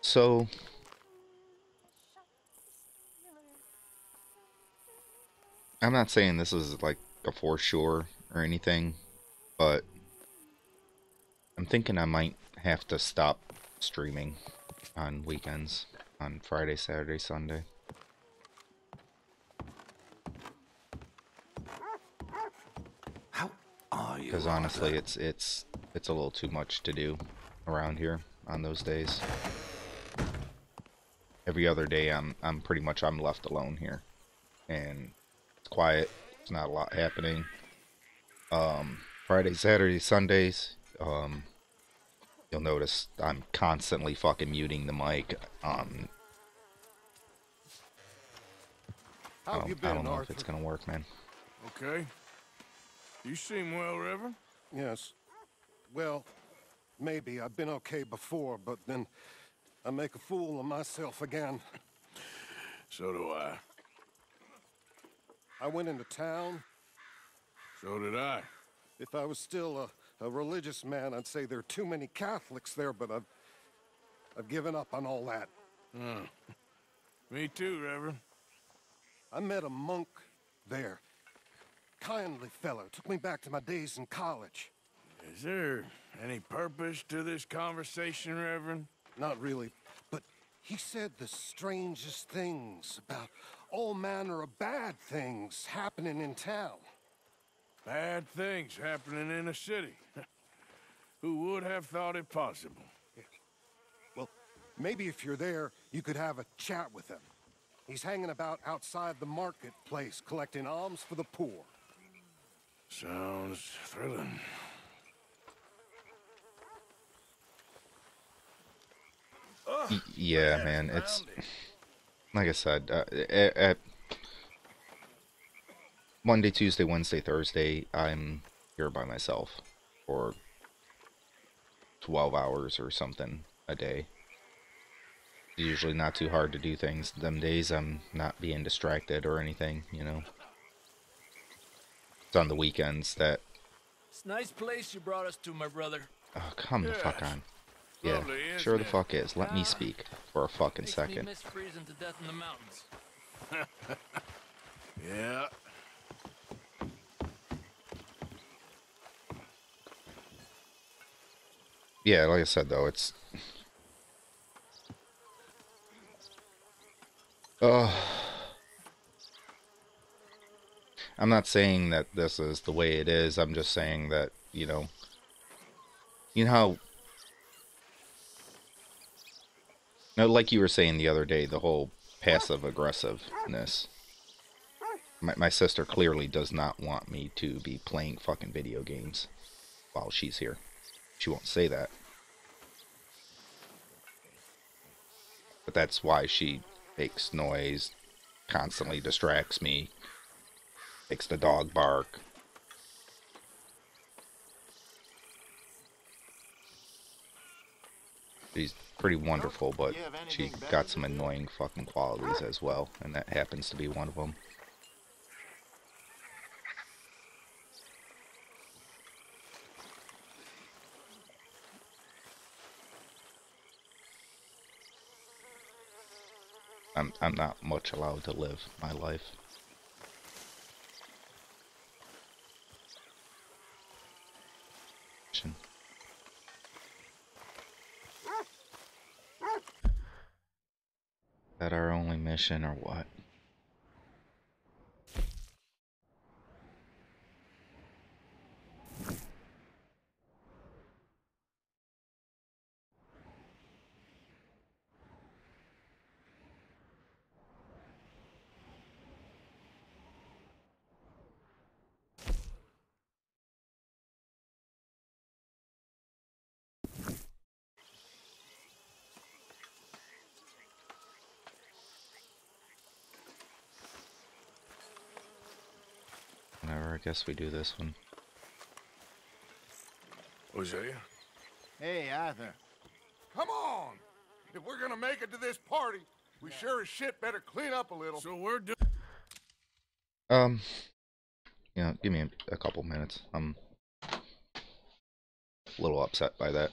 So, I'm not saying this is like a for sure or anything, but I'm thinking I might have to stop streaming on weekends, on Friday, Saturday, Sunday. How are you? Because honestly, it's a little too much to do around here on those days. Every other day, I'm left alone here, and it's quiet. It's not a lot happening. Friday, Saturday, Sundays, you'll notice I'm constantly fucking muting the mic. How have you been, I don't know Arthur? if it's gonna work, man. Okay. You seem well, Reverend. Yes. Well, maybe. I've been okay before, but then I make a fool of myself again. So do I. I went into town. So did I. If I was still a religious man, I'd say there are too many Catholics there, but I've given up on all that. Me too, Reverend. I met a monk there. Kindly fellow. Took me back to my days in college. Is there any purpose to this conversation, Reverend? Not really, but he said the strangest things about all manner of bad things happening in town. Bad things happening in a city. Who would have thought it possible? Yes. Well, maybe if you're there, you could have a chat with him. He's hanging about outside the marketplace, collecting alms for the poor. Sounds thrilling. Yeah, man, it's like I said, at Monday, Tuesday, Wednesday, Thursday, I'm here by myself for 12 hours or something a day. It's usually not too hard to do things. Them days I'm not being distracted or anything, you know. It's on the weekends that... It's a nice place you brought us to, my brother. Oh, come the fuck on. Yeah, Lovely, sure the isn't it? fuck is. Let me speak for a fucking Makes me second. miss freezing to death in the mountains. Yeah. Yeah, like I said though, it's... I'm not saying that this is the way it is, I'm just saying that, you know how... No, like you were saying the other day, the whole passive-aggressiveness. My sister clearly does not want me to be playing fucking video games while she's here. She won't say that. But that's why she makes noise, constantly distracts me, makes the dog bark. She's pretty wonderful, but she got some annoying fucking qualities as well, and that happens to be one of them. I'm not much allowed to live my life. Is that our only mission or what? Whatever, I guess we do this one. Hosea? Hey, Arthur. Come on! If we're gonna make it to this party, we sure as shit better clean up a little. So we're doing... You know, give me a couple minutes. I'm a little upset by that.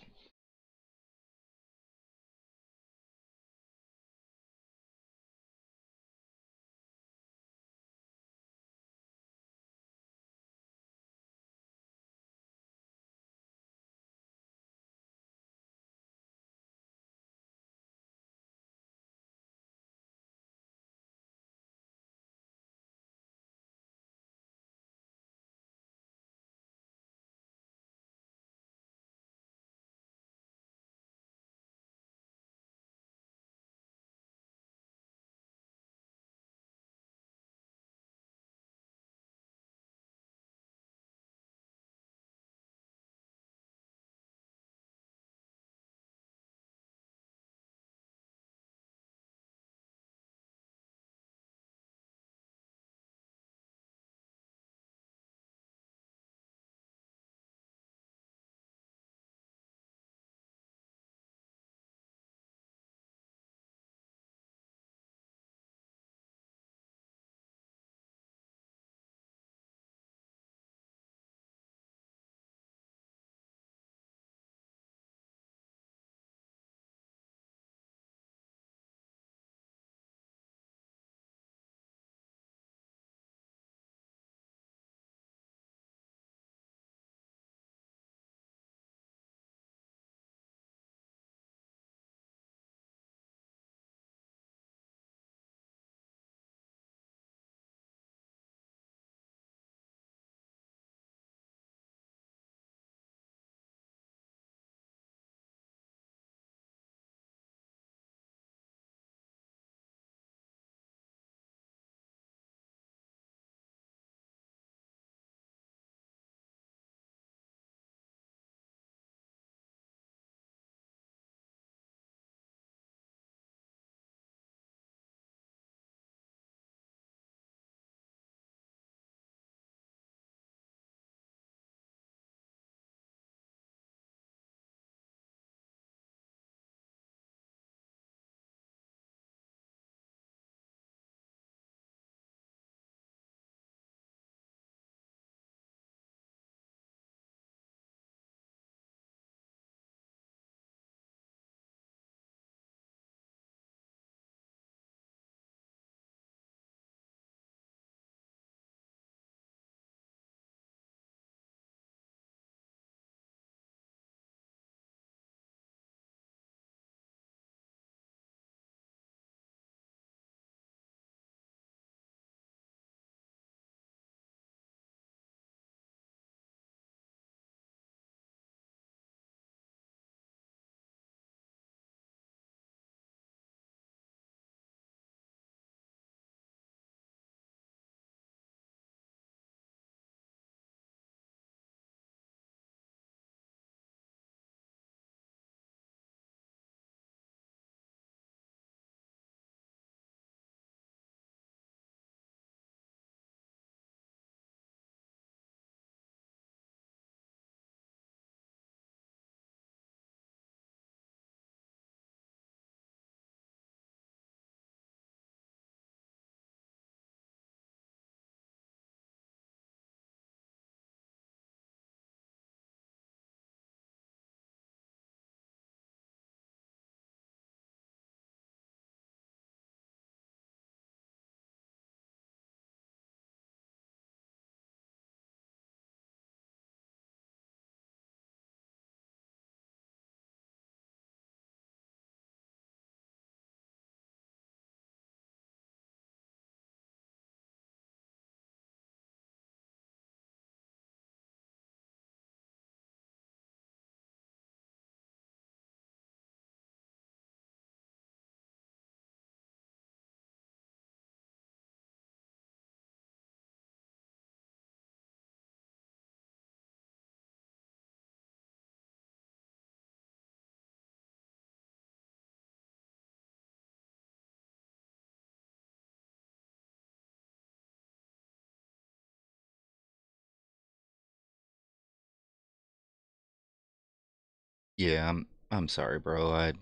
Yeah, I'm sorry, bro. I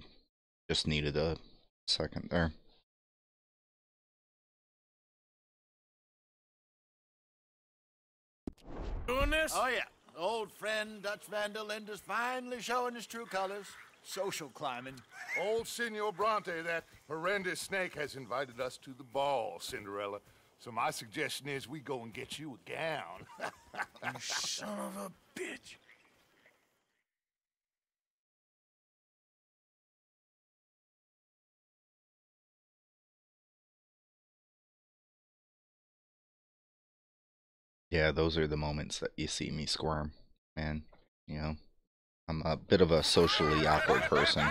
just needed a second there. Doing this? Oh, yeah. Old friend Dutch Van der Linde's finally showing his true colors. Social climbing. Old Senor Bronte, that horrendous snake, has invited us to the ball, Cinderella. So my suggestion is we go and get you a gown. You son of a bitch. Yeah, those are the moments that you see me squirm, man. You know, I'm a bit of a socially awkward person.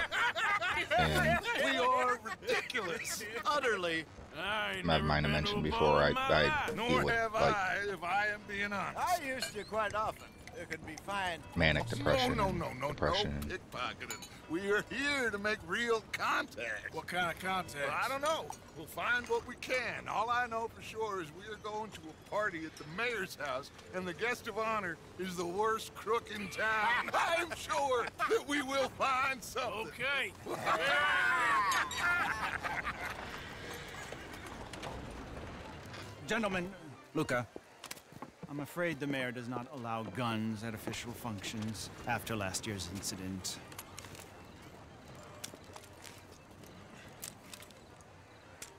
And We are ridiculous. Utterly. I might have mentioned before, I deal with, like, if I am being honest. I used to quite often. It could be fine. manic depression. No, depression. pickpocketing. We are here to make real contact. What kind of contact? Well, I don't know. We'll find what we can. All I know for sure is we are going to a party at the mayor's house, and the guest of honor is the worst crook in town. I'm sure that we will find something. Okay. Gentlemen, Luca, I'm afraid the mayor does not allow guns at official functions after last year's incident.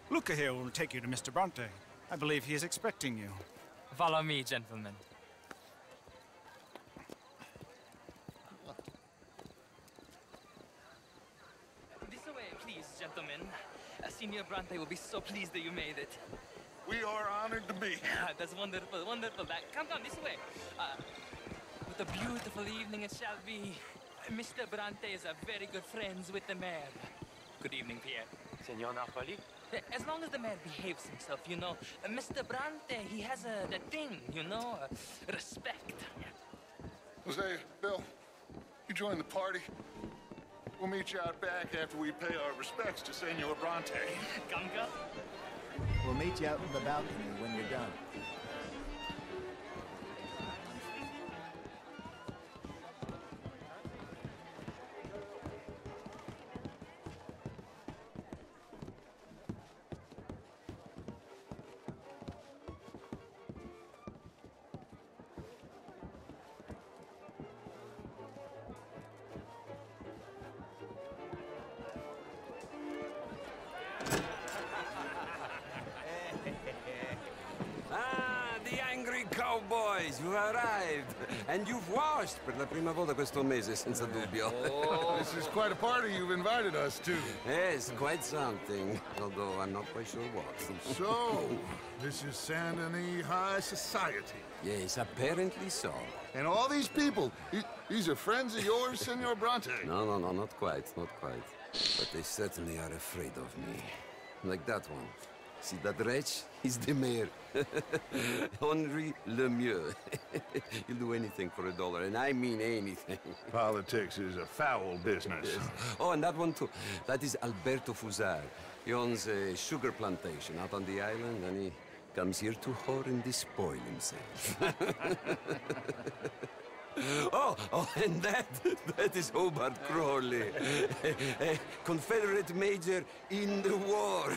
Luca here will take you to Mr. Bronte. I believe he is expecting you. Follow me, gentlemen. This way, please, gentlemen. Senior Bronte will be so pleased that you made it. We are honored to be here. That's wonderful, wonderful. Come this way. What a beautiful evening it shall be. Mr. Bronte is a very good friends with the mayor. Good evening, Pierre. Senor Napoli? As long as the mayor behaves himself, you know. Mr. Bronte, he has that thing, you know, respect. Jose, Bill, you join the party. We'll meet you out back after we pay our respects to Senor Bronte. Come. We'll meet you out in the balcony when you're done. Cowboys, you arrived. And you've washed per la prima volta questo mese, senza dubbio. This is quite a party you've invited us to. Yes, quite something. Although I'm not quite sure what. So, this is Saint Denis High Society. Yes, apparently so. And all these people, these are friends of yours, Senor Bronte? No, not quite, not quite. But they certainly are afraid of me. Like that one. See that wretch? He's the mayor. Henri Lemieux. He'll do anything for $1, and I mean anything. Politics is a foul business. Yes. Oh, and that one too. That is Alberto Fusar. He owns a sugar plantation out on the island, and he comes here to whore and despoil himself. Oh, and that is Hobart Crawley, a Confederate major in the war.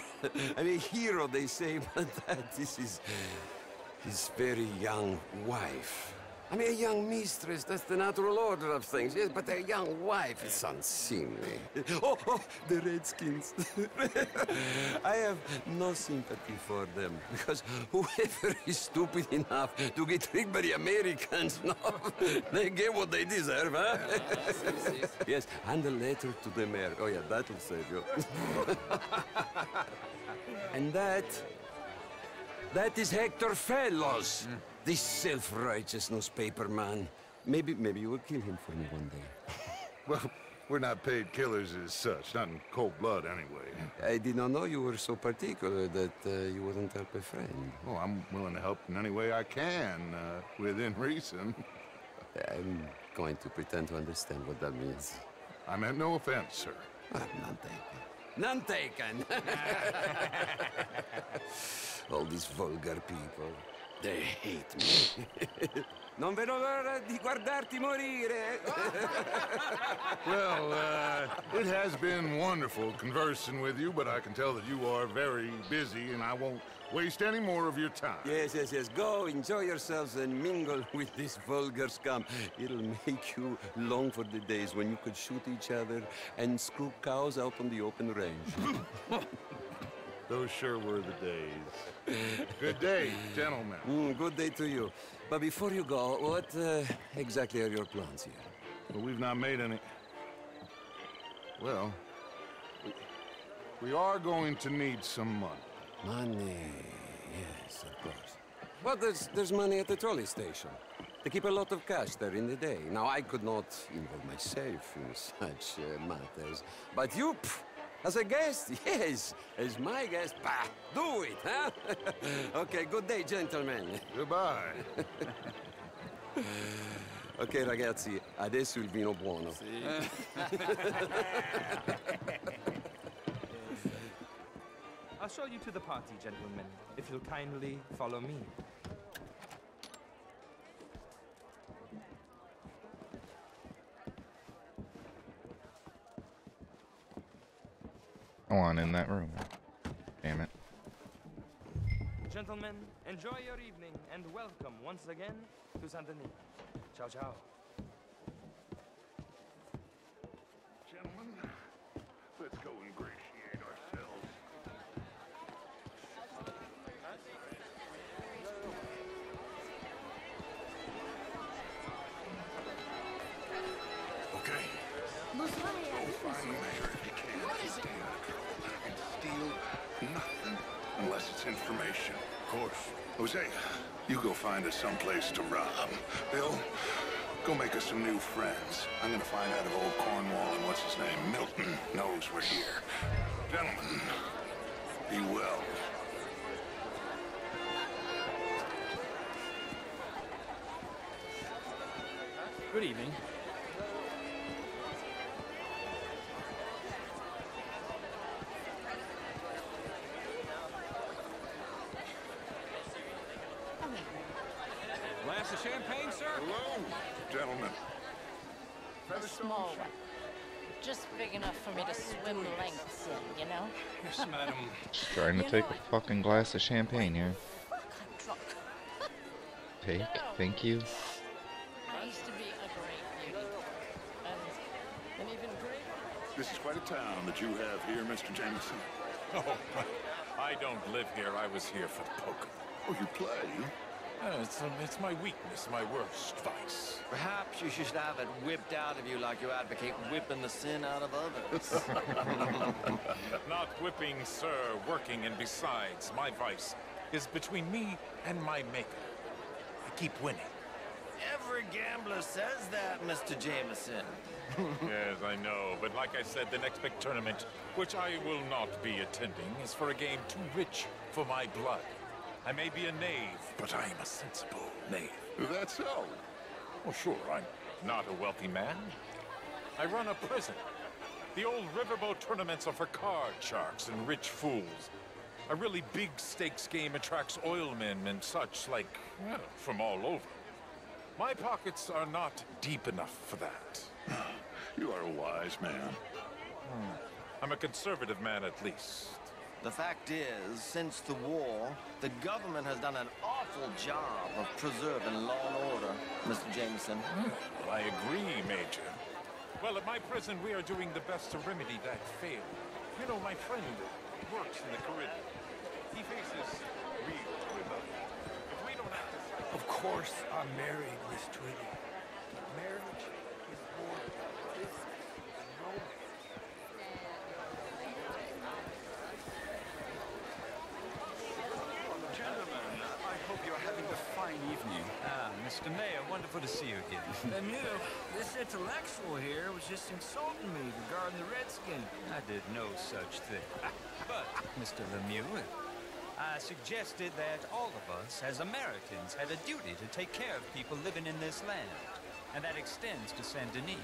I mean, hero, they say, but that is his very young wife. I mean, a young mistress, that's the natural order of things, yes, but a young wife is unseemly. Oh, the Redskins. I have no sympathy for them, because whoever is stupid enough to get tricked by the Americans, no, they get what they deserve, huh? Yes, and a letter to the mayor. Oh, yeah, that'll save you. And that is Hector Fellows. This self-righteous newspaper man. Maybe you will kill him for me one day. Well, we're not paid killers as such, not in cold blood anyway. I did not know you were so particular that you wouldn't help a friend. Oh, I'm willing to help in any way I can, within reason. I'm going to pretend to understand what that means. I meant no offense, sir. None taken. None taken! All these vulgar people. They hate me. Non vedo l'ora di guardarti morire. Well, it has been wonderful conversing with you, but I can tell that you are very busy, and I won't waste any more of your time. Yes. Go, enjoy yourselves and mingle with this vulgar scum. It'll make you long for the days when you could shoot each other and screw cows out on the open range. Those sure were the days. Good day, gentlemen. Good day to you. But before you go, what exactly are your plans here? Well, we've not made any... Well, we are going to need some money. Money, yes, of course. Well, there's money at the trolley station. They keep a lot of cash there in the day. Now, I could not involve myself in such matters. But you, as a guest, yes, as my guest, bah, do it, huh? Okay, good day, gentlemen. Goodbye. Ok, ragazzi, adesso il vino buono. I'll show you to the party, gentlemen, if you'll kindly follow me. Go on in that room. Damn it. Gentlemen, enjoy your evening and welcome once again to Saint Denis. Ciao, ciao. Gentlemen, let's go ingratiate ourselves. Okay. Go find the mayor if you can. What is it? And steal nothing unless it's information. Of course. Jose, you go find us someplace to rob. Bill, go make us some new friends. I'm gonna find out if old Cornwall and what's his name, Milton, knows we're here. Gentlemen, be well. Good evening. Glass of champagne, sir? Hello, gentlemen. A small one. Just big enough for me to swim lengths in, you know? Yes, madam. Just trying to take a fucking glass of champagne here. I'm drunk. Take, thank you. I used to be a great beauty. And even greater. This is quite a town that you have here, Mr. Jameson. Oh, I don't live here. I was here for the poker. Oh, you play? It's my weakness, my worst vice. Perhaps you should have it whipped out of you like you advocate whipping the sin out of others. Not whipping, sir, working, and besides, my vice is between me and my maker. I keep winning. Every gambler says that, Mr. Jameson. Yes, I know, but like I said, the next big tournament, which I will not be attending, is for a game too rich for my blood. I may be a knave, but I am a sensible knave. That's so. Well, sure, I'm not a wealthy man. I run a prison. The old riverboat tournaments are for card sharks and rich fools. A really big stakes game attracts oilmen and such, like, well, from all over. My pockets are not deep enough for that. You are a wise man. I'm a conservative man, at least. The fact is, since the war, the government has done an awful job of preserving law and order, Mr. Jameson. Well, I agree, Major. Well, at my prison, we are doing the best to remedy that failure. You know, my friend works in the Caribbean. He faces real rebellion. If we don't act as... Of course I'm married, Miss Twiggy. Marriage is more business than romance. Gentlemen, I hope you're having a fine evening. Ah, Mr. Mayor, wonderful to see you again. Lemieux, this intellectual here was just insulting me regarding the Redskin. I did no such thing. But, Mr. Lemieux, I suggested that all of us, as Americans, had a duty to take care of people living in this land. And that extends to Saint Denis.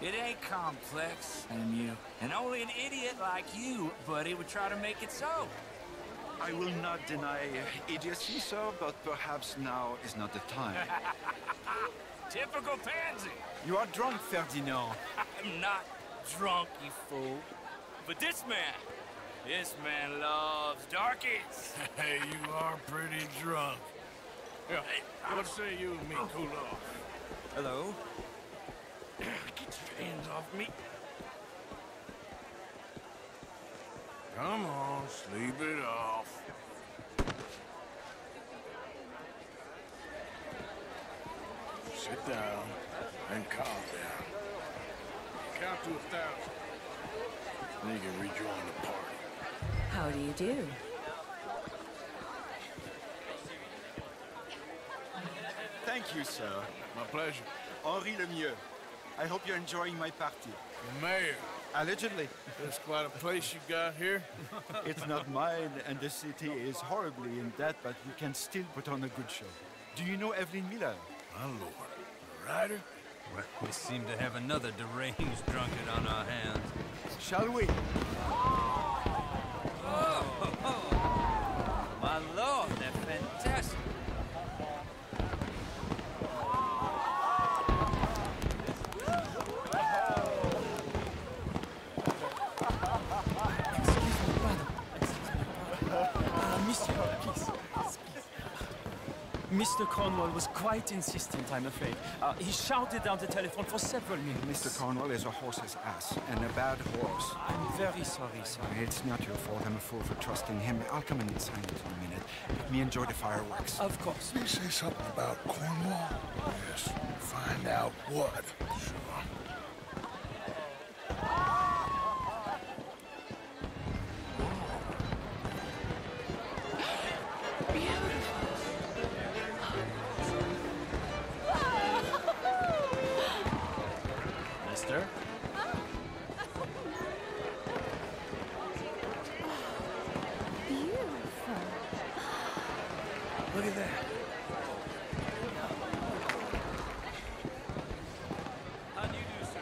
It ain't complex, Lemieux. And only an idiot like you, buddy, would try to make it so. I will not deny idiocy, sir, but perhaps now is not the time. Typical pansy. You are drunk, Ferdinand. I'm not drunk, you fool. But this man loves darkies. Hey, you are pretty drunk. Yeah, what say you and me cool off? Hello? Get your hands off me. Come on, sleep it off. Sit down and calm down. Count to 1,000. Then you can rejoin the party. How do you do? Thank you, sir. My pleasure. Henri Lemieux. I hope you're enjoying my party. The mayor. Allegedly. That's quite a place you got here. It's not mine, and the city is horribly in debt, but we can still put on a good show. Do you know Evelyn Miller? My lord. A writer? Well, we seem to have another deranged drunkard on our hands. Shall we? Oh, my lord, they're fantastic. Mr. Cornwall was quite insistent, I'm afraid. He shouted down the telephone for several minutes. Mr. Cornwall is a horse's ass, and a bad horse. I'm very sorry, sir. It's not your fault. I'm a fool for trusting him. I'll come in and sign it in a minute. Let me enjoy the fireworks. Of course. You say something about Cornwall? Yes. Find out what. Sure. Mister? Beautiful. Look at that. How do you do, sir?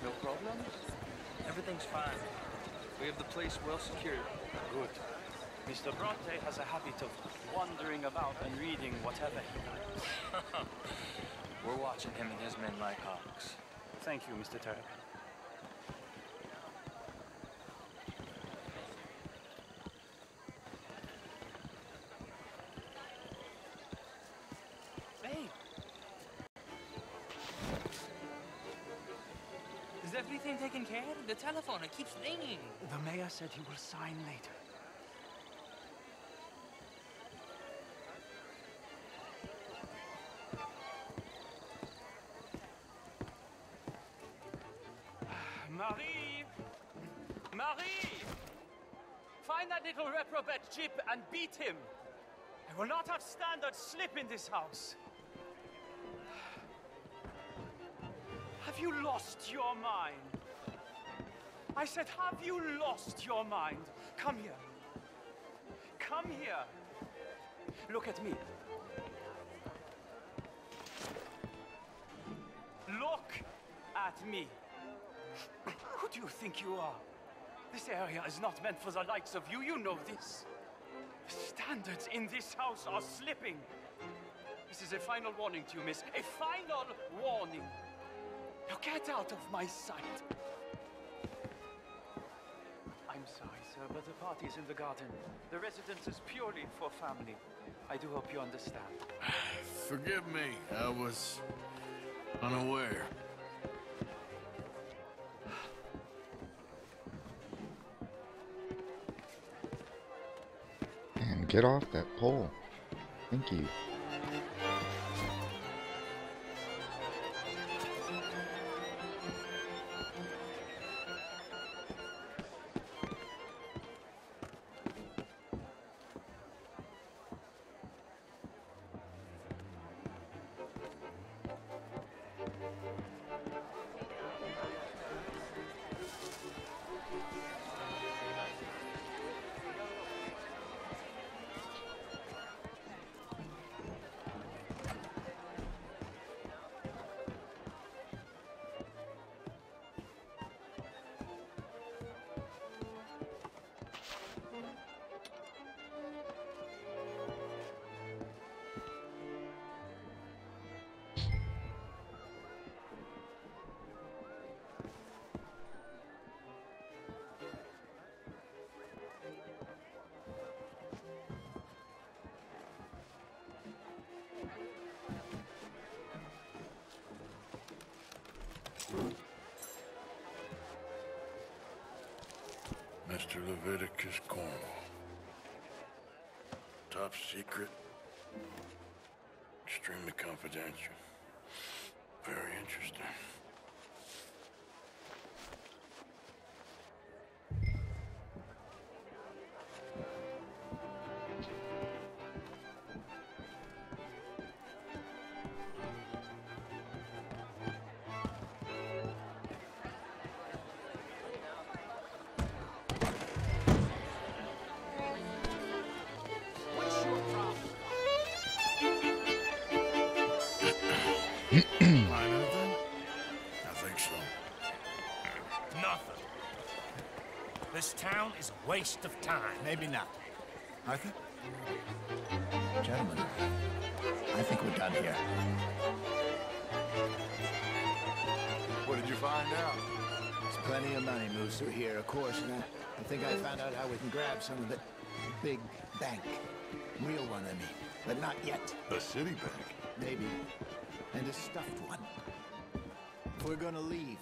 No problems? Everything's fine. We have the place well secured. Good. Mr. Bronte has a habit of wandering about and reading whatever he likes. We're watching him and his men like hawks. Thank you, Mr. Turk. Hey! Is everything taken care of? The telephone, it keeps ringing. The mayor said he will sign later. Marie! Marie! Find that little reprobate Jip and beat him. I will not have standard slip in this house. Have you lost your mind? I said, have you lost your mind? Come here. Come here. Look at me. Look at me. Who do you think you are? This area is not meant for the likes of you. You know this. The standards in this house are slipping. This is a final warning to you, miss. A final warning. Now get out of my sight. I'm sorry, sir, but the party is in the garden. The residence is purely for family. I do hope you understand. Forgive me. I was unaware. And get off that pole. Thank you. Mr. Leviticus Cornwall. Top secret. Extremely confidential. Very interesting. Find anything? I think so. Nothing. This town is a waste of time. Maybe not. Arthur? Gentlemen, I think we're done here. What did you find out? There's plenty of money moves through here, of course, and I think I found out how we can grab some of it. Big bank. Real one, I mean. But not yet. A city bank? Maybe. And a stuffed one. If we're gonna leave,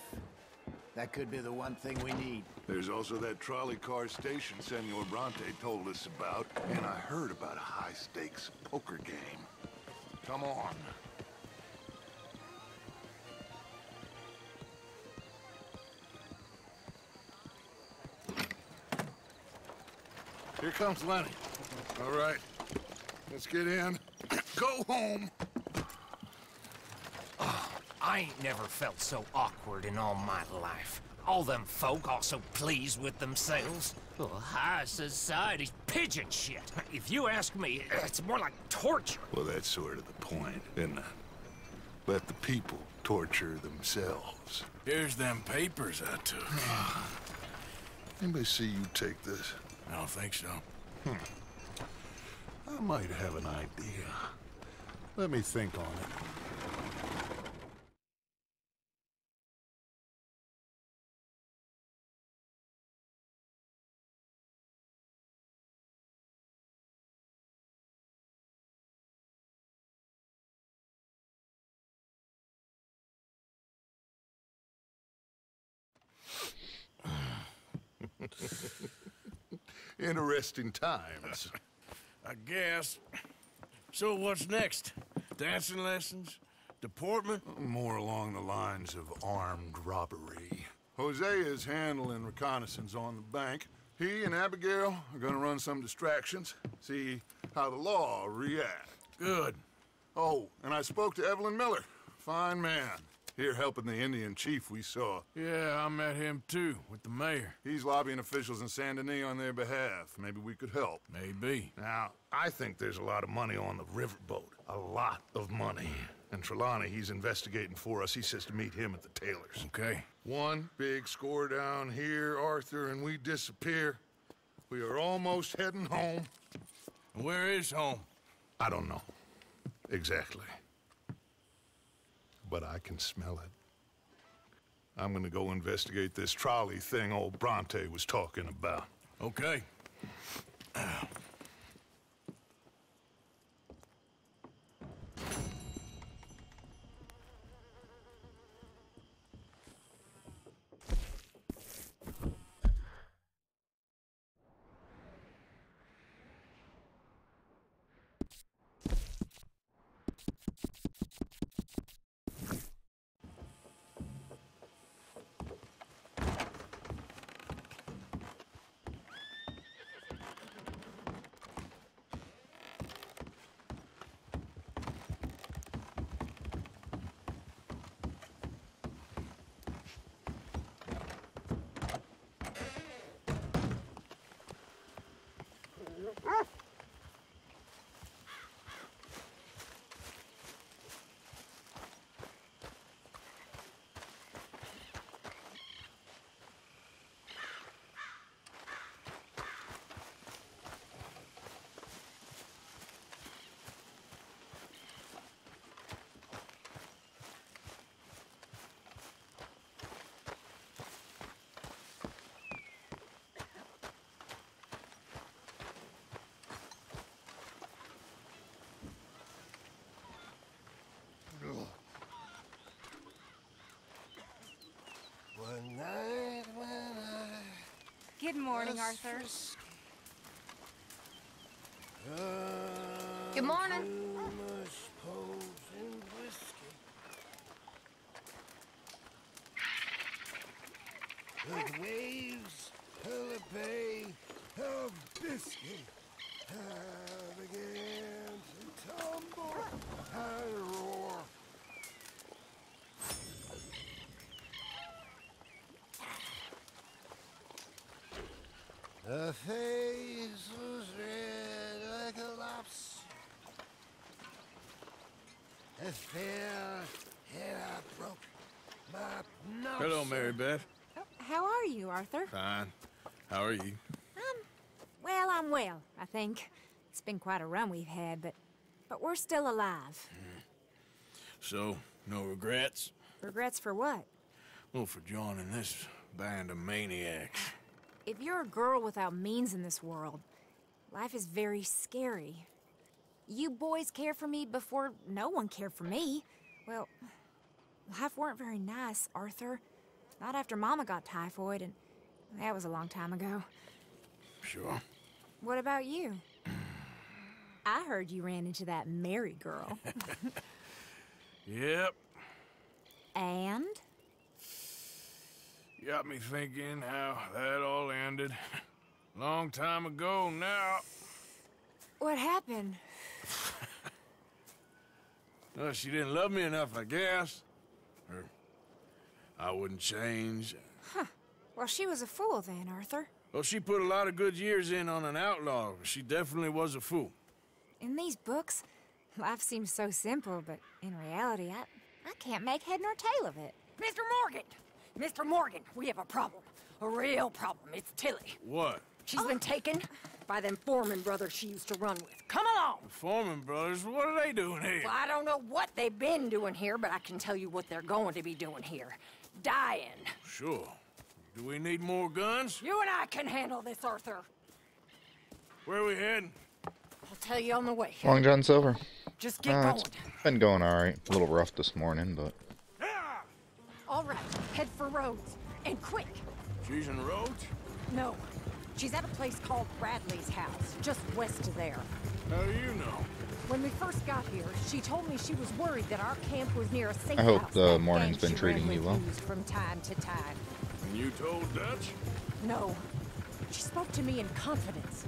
that could be the one thing we need. There's also that trolley car station Senor Bronte told us about, and I heard about a high-stakes poker game. Come on. Here comes Lenny. All right, let's get in. Go home. I ain't never felt so awkward in all my life. All them folk all so pleased with themselves. Oh, high society's pigeon shit. If you ask me, it's more like torture. Well, that's sort of the point, isn't it? Let the people torture themselves. Here's them papers I took. Anybody see you take this? I don't think so. I might have an idea. Let me think on it. Interesting times. I guess. So what's next? Dancing lessons? Deportment? More along the lines of armed robbery. Hosea is handling reconnaissance on the bank. He and Abigail are gonna run some distractions, see how the law reacts. Good. Oh, and I spoke to Evelyn Miller. Fine man. Here helping the Indian chief we saw. Yeah, I met him too, with the mayor. He's lobbying officials in Saint Denis on their behalf. Maybe we could help. Maybe. Now, I think there's a lot of money on the riverboat. A lot of money. And Trelawney, he's investigating for us. He says to meet him at the Taylor's. Okay. One big score down here, Arthur, and we disappear. We are almost heading home. Where is home? I don't know. Exactly. But I can smell it. I'm gonna go investigate this trolley thing old Bronte was talking about. Okay. Good morning, Arthur. Good morning. The waves, the bay of biscuit began to tumble and roar. The face was red like a lobster. I fell and I broke my nose. Hello, Mary Beth. How are you, Arthur? Fine. How are you? Well, I'm well, I think. It's been quite a run we've had, but we're still alive. So, no regrets? Regrets for what? Well, for joining this band of maniacs. If you're a girl without means in this world, life is very scary. You boys cared for me before no one cared for me. Well, life weren't very nice, Arthur. Not after Mama got typhoid, and that was a long time ago. Sure. What about you? I heard you ran into that Mary girl. Yep. And? Got me thinking how that all ended. Long time ago now. What happened? Well, she didn't love me enough, I guess. Or I wouldn't change. Huh. Well, she was a fool then, Arthur. Well, she put a lot of good years in on an outlaw. She definitely was a fool. In these books, life seems so simple, but in reality, I can't make head nor tail of it. Mr. Morgan! Mr. Morgan, we have a problem. A real problem. It's Tilly. What? She's been taken by them Foreman brothers she used to run with. Come along! The Foreman brothers? What are they doing here? Well, I don't know what they've been doing here, but I can tell you what they're going to be doing here. Dying. Sure. Do we need more guns? You and I can handle this, Arthur. Where are we heading? I'll tell you on the way. Long John Silver. Just get going. It's been going alright. A little rough this morning, but... All right, head for Rhodes. And quick. She's in Rhodes? No. She's at a place called Bradley's house, just west of there. How do you know? When we first got here, she told me she was worried that our camp was near a safe I house. hope the morning's been treating you well. From time to time. And you told Dutch? No. She spoke to me in confidence.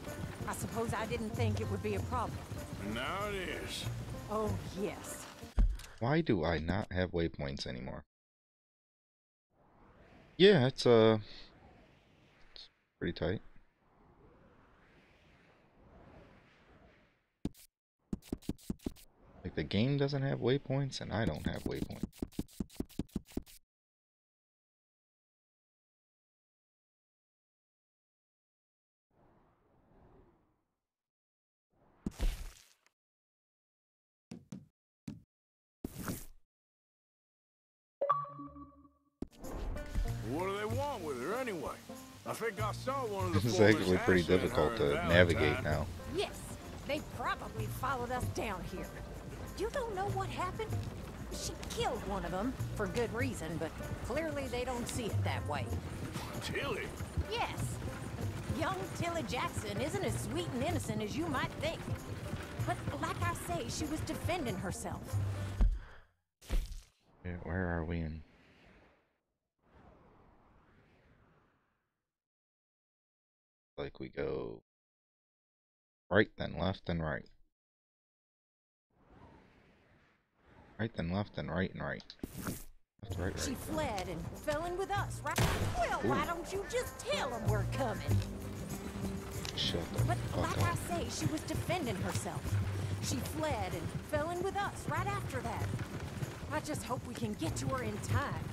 I suppose I didn't think it would be a problem. And now it is. Oh, yes. Why do I not have waypoints anymore? Yeah, it's pretty tight. Like the game doesn't have waypoints and I don't have waypoints. What do they want with her anyway? I think I saw one of the This is actually pretty difficult to navigate now. Yes, they probably followed us down here. You don't know what happened? She killed one of them, for good reason, but clearly they don't see it that way. Tilly? Yes. Young Tilly Jackson isn't as sweet and innocent as you might think. But like I say, she was defending herself. Yeah, where are we in? Like we go right, then left, then right. Right, then left, then right, and right. Left, right, She right. fled and fell in with us, right? Well, why don't you just tell them we're coming? Shut the But fuck like up. I say, she was defending herself. She fled and fell in with us right after that. I just hope we can get to her in time.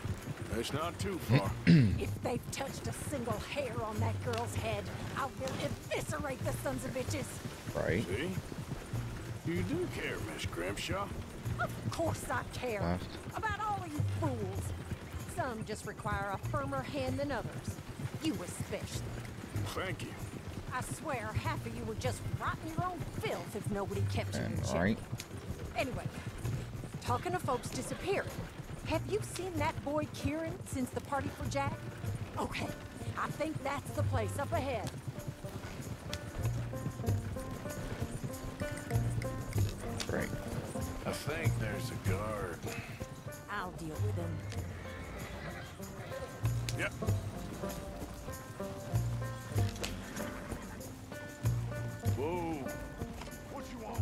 That's not too far. If they've touched a single hair on that girl's head, I will eviscerate the sons of bitches. Right. See? You do care, Miss Grimshaw. Of course I care. Left. About all of you fools. Some just require a firmer hand than others. You especially. Thank you. I swear half of you would just rot in your own filth if nobody kept you in And check. right. Anyway, talking to folks disappearing. Have you seen that boy Kieran since the party for Jack? Okay, I think that's the place up ahead. Right. I think there's a guard. I'll deal with him. Yep. Whoa. What you want?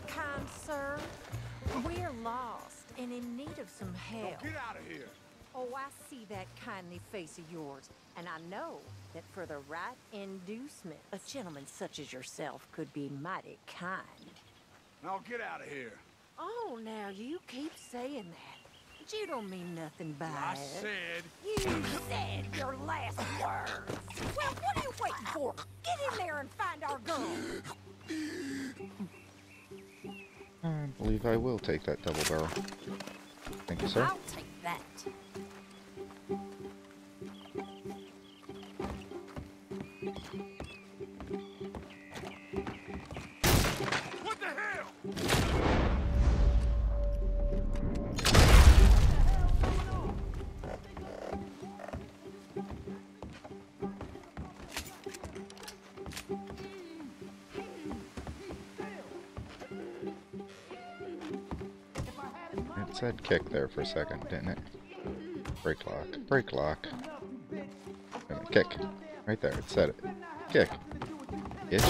Kind sir, we're lost and in need of some help. Get out of here. Oh, I see that kindly face of yours, and I know that for the right inducement, a gentleman such as yourself could be mighty kind. Now get out of here. Oh, now you keep saying that. But you don't mean nothing by I it. said... You said your last words. Well, what are you waiting for? Get in there and find our girl. I believe I will take that double barrel. Thank you, sir. I'll take that. What the hell? It said kick there for a second, didn't it? Break lock. Break lock. Kick. Right there, it said it. Kick. Itch.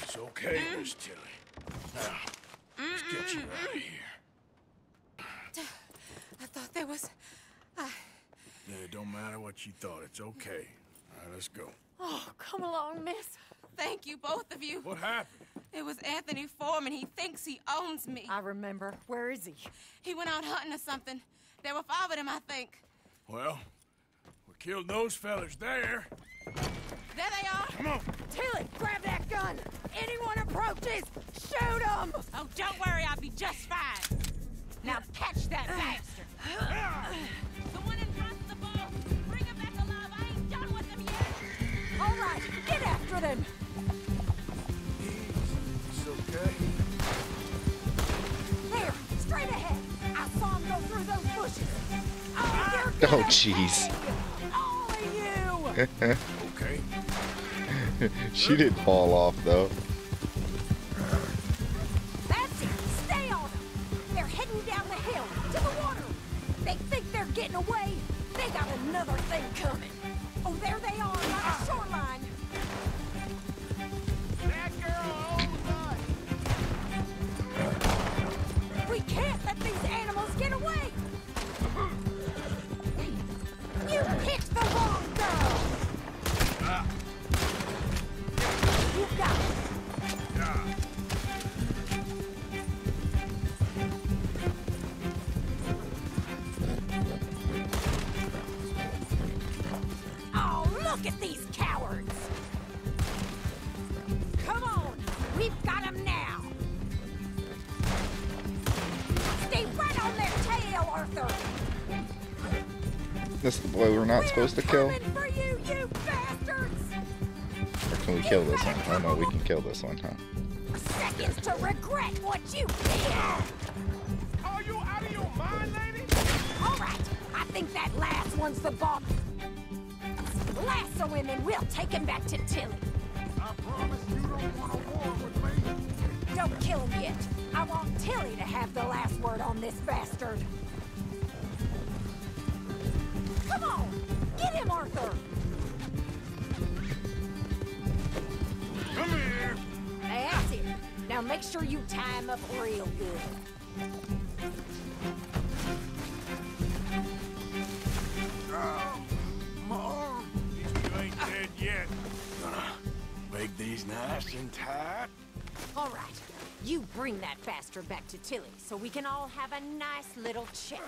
It's okay, Miss Tilly. Now, let's get you out of here. I thought there was... Yeah, it don't matter what you thought. It's okay. All right, let's go. Oh, come along, miss. Thank you, both of you. What happened? It was Anthony Foreman. He thinks he owns me. I remember. Where is he? He went out hunting or something. There were 5 of them, I think. Well, we killed those fellas there. There they are. Come on. Tilly, grab that gun. Anyone approaches, shoot them. Oh, don't worry. I'll be just fine. Now catch that bastard. The one in front of the bar. Bring him back alive. I ain't done with him yet. All right, get after them. It's okay. There, straight ahead. I saw him go through those bushes. Oh, you're Oh, gonna jeez. pay. All of you. Okay. She didn't fall off, though. That's it. Stay on them. They're heading down the hill to the water. They think they're getting away. They got another thing coming. Oh, there they are on the shoreline. That girl owns us. We can't let these animals get away. You picked the wrong girl. You got it. Oh, look at these cowards. Come on, we've got them now. Stay right on their tail, Arthur. This is the boy we're not supposed to kill? Coming for you, you bastards! Or can we kill this one? Oh no, we can kill this one, huh? Seconds to regret what you did! Are you out of your mind, lady? All right, I think that last one's the boss. Lasso him and we'll take him back to Tilly. I promise you don't want to war with me. Don't kill him yet. I want Tilly to have the last word on this bastard. Come on, get him, Arthur! Come here. That's it. Now make sure you tie him up real good. My arm. You ain't dead yet. Gonna make these nice and tight. All right, you bring that bastard back to Tilly so we can all have a nice little chat.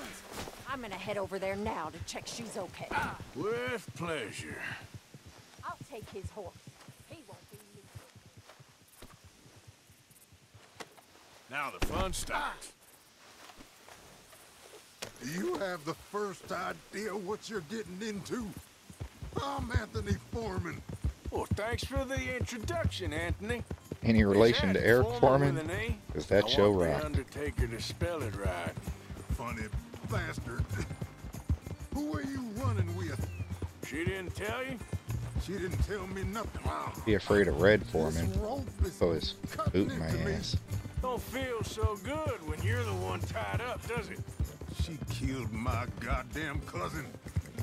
I'm gonna head over there now to check she's okay. With pleasure. I'll take his horse. He won't be leaving. Now the fun starts. You have the first idea what you're getting into. I'm Anthony Foreman. Well, thanks for the introduction, Anthony. Any relation to Eric Foreman? With an A? Because that show I want the rocked. Undertaker to spell it right. Funny bastard. Who are you running with? She didn't tell you? She didn't tell me nothing. Be afraid of Red Foreman. Oh, his boot in my ass. Don't feel so good when you're the one tied up, does it? She killed my goddamn cousin.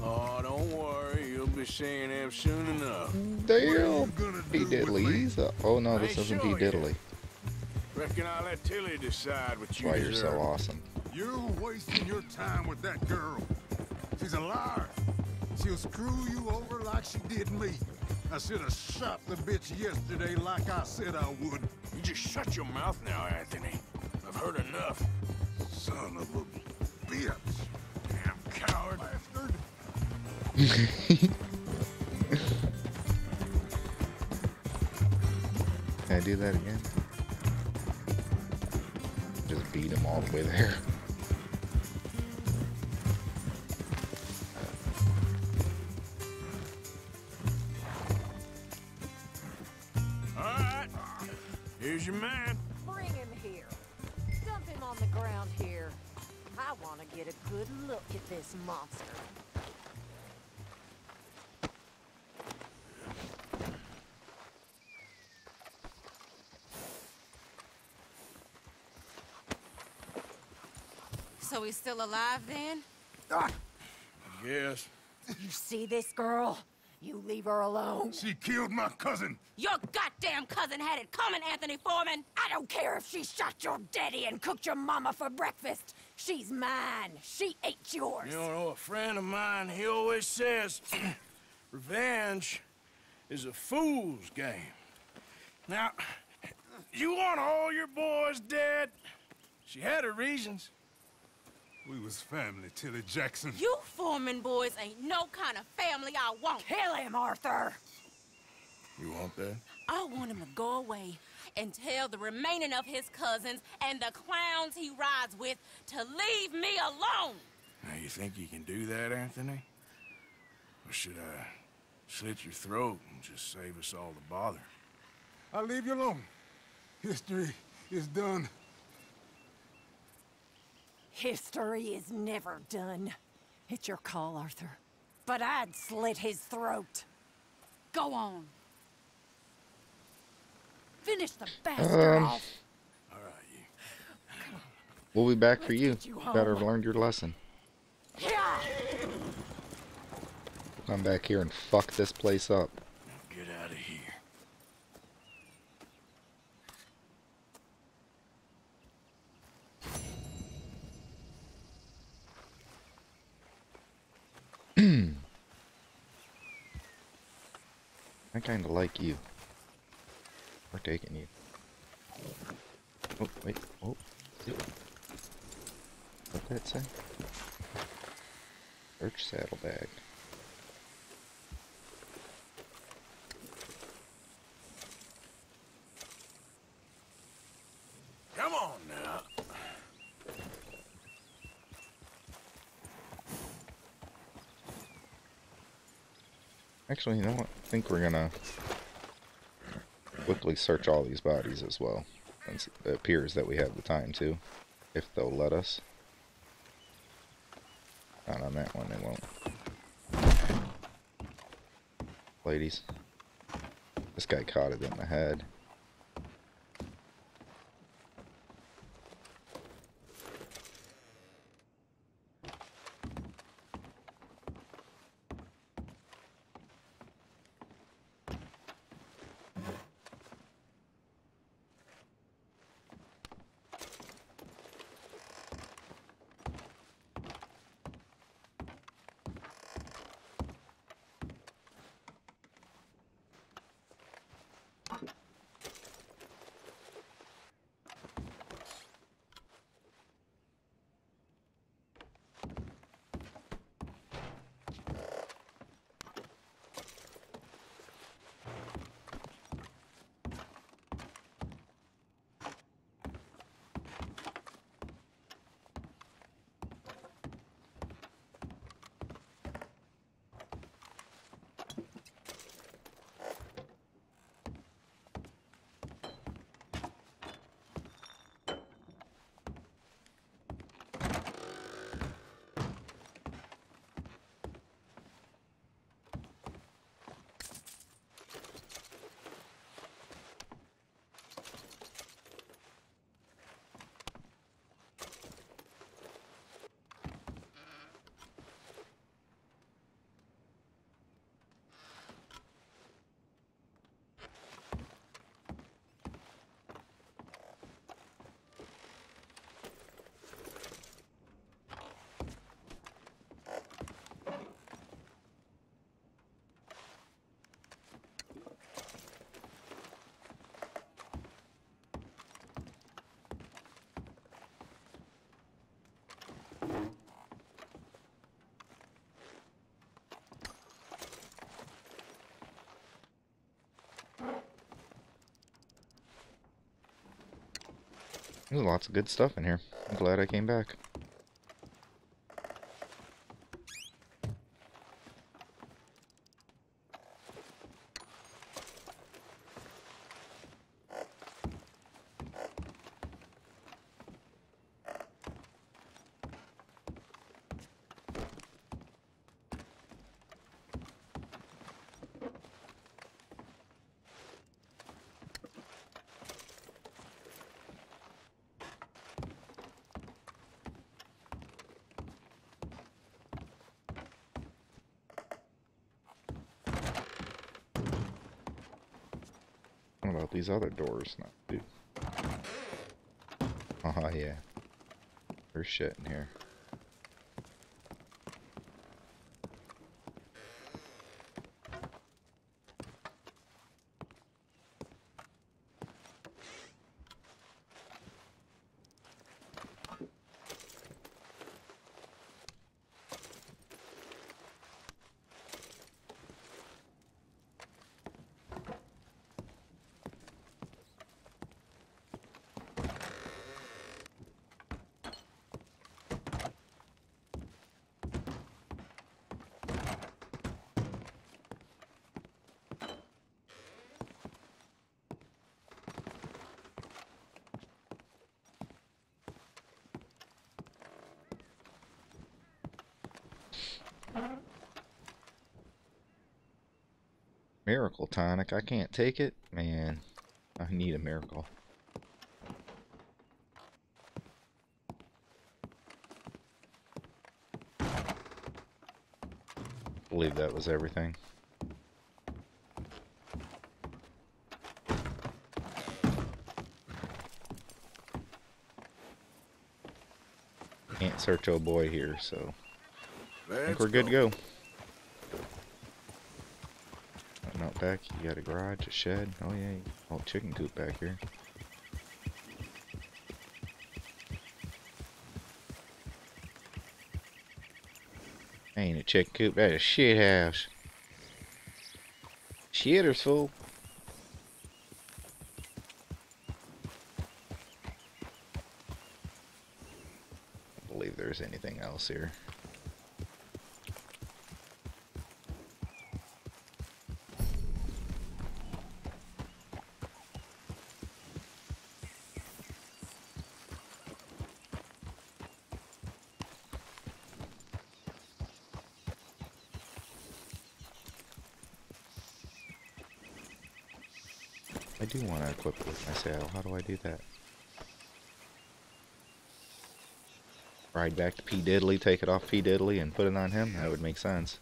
Oh, don't worry. You'll be seeing him soon enough. Damn. P. Diddley. He's a... Oh, no, this isn't P. Diddley. Reckon I'll let Tilly decide what That's you why you're deserve. so awesome. You're wasting your time with that girl. She's a liar. She'll screw you over like she did me. I should have shot the bitch yesterday like I said I would. You just shut your mouth now, Anthony. I've heard enough. Son of a bitch. Damn coward. Bastard. Can I do that again? Just beat him all the way there. Alright. Here's your man. Bring him here. Dump him on the ground here. I want to get a good look at this monster. So he's still alive then? Yes. You see this girl? You leave her alone. She killed my cousin. Your goddamn cousin had it coming, Anthony Foreman. I don't care if she shot your daddy and cooked your mama for breakfast. She's mine. She ate yours. You know, a friend of mine, he always says, revenge is a fool's game. Now, you want all your boys dead? She had her reasons. We was family, Tilly Jackson. You Foreman boys ain't no kind of family I want. Kill him, Arthur. You want that? I want him to go away and tell the remaining of his cousins and the clowns he rides with to leave me alone. Now, you think you can do that, Anthony? Or should I slit your throat and just save us all the bother? I'll leave you alone. History is done. History is never done. It's your call, Arthur. But I'd slit his throat. Go on. Finish the bastard off. We'll be back for you. you Better home. learned your lesson. Yeah. Come back here and fuck this place up. Get out of here. I kinda like you. We're taking you. Oh, wait. Oh. What'd that say? Search saddlebag. Come on now. Actually, you know what? I think we're gonna quickly search all these bodies as well. Since it appears that we have the time to. If they'll let us. Not on that one, they won't. Ladies. This guy caught it in the head. There's lots of good stuff in here. I'm glad I came back. What about these other doors? Not dude. Oh yeah. There's shit in here. Miracle tonic. I can't take it. Man, I need a miracle. I believe that was everything. Can't search old boy here, so I think we're good to go. Out back, you got a garage, a shed. Oh yeah, oh, chicken coop back here. Ain't a chicken coop, that's a shit house. Shitter's full. I don't believe there's anything else here. I do want to equip it with my sail. How do I do that? Ride back to P. Diddley, take it off P. Diddley, and put it on him? That would make sense.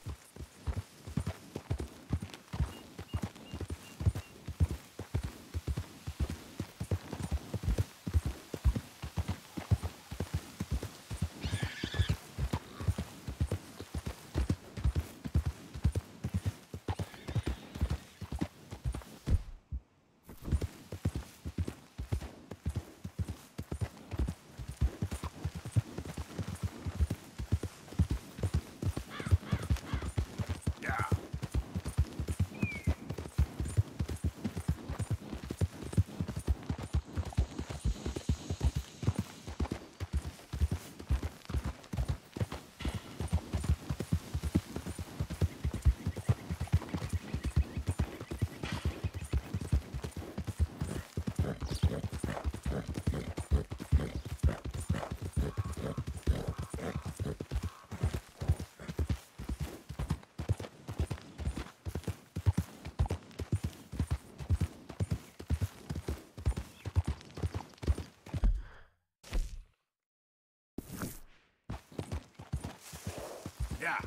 Yeah.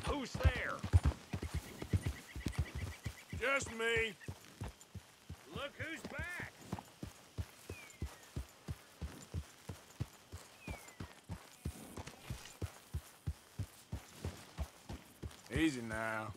Who's there? Just me. Look who's back. Easy now.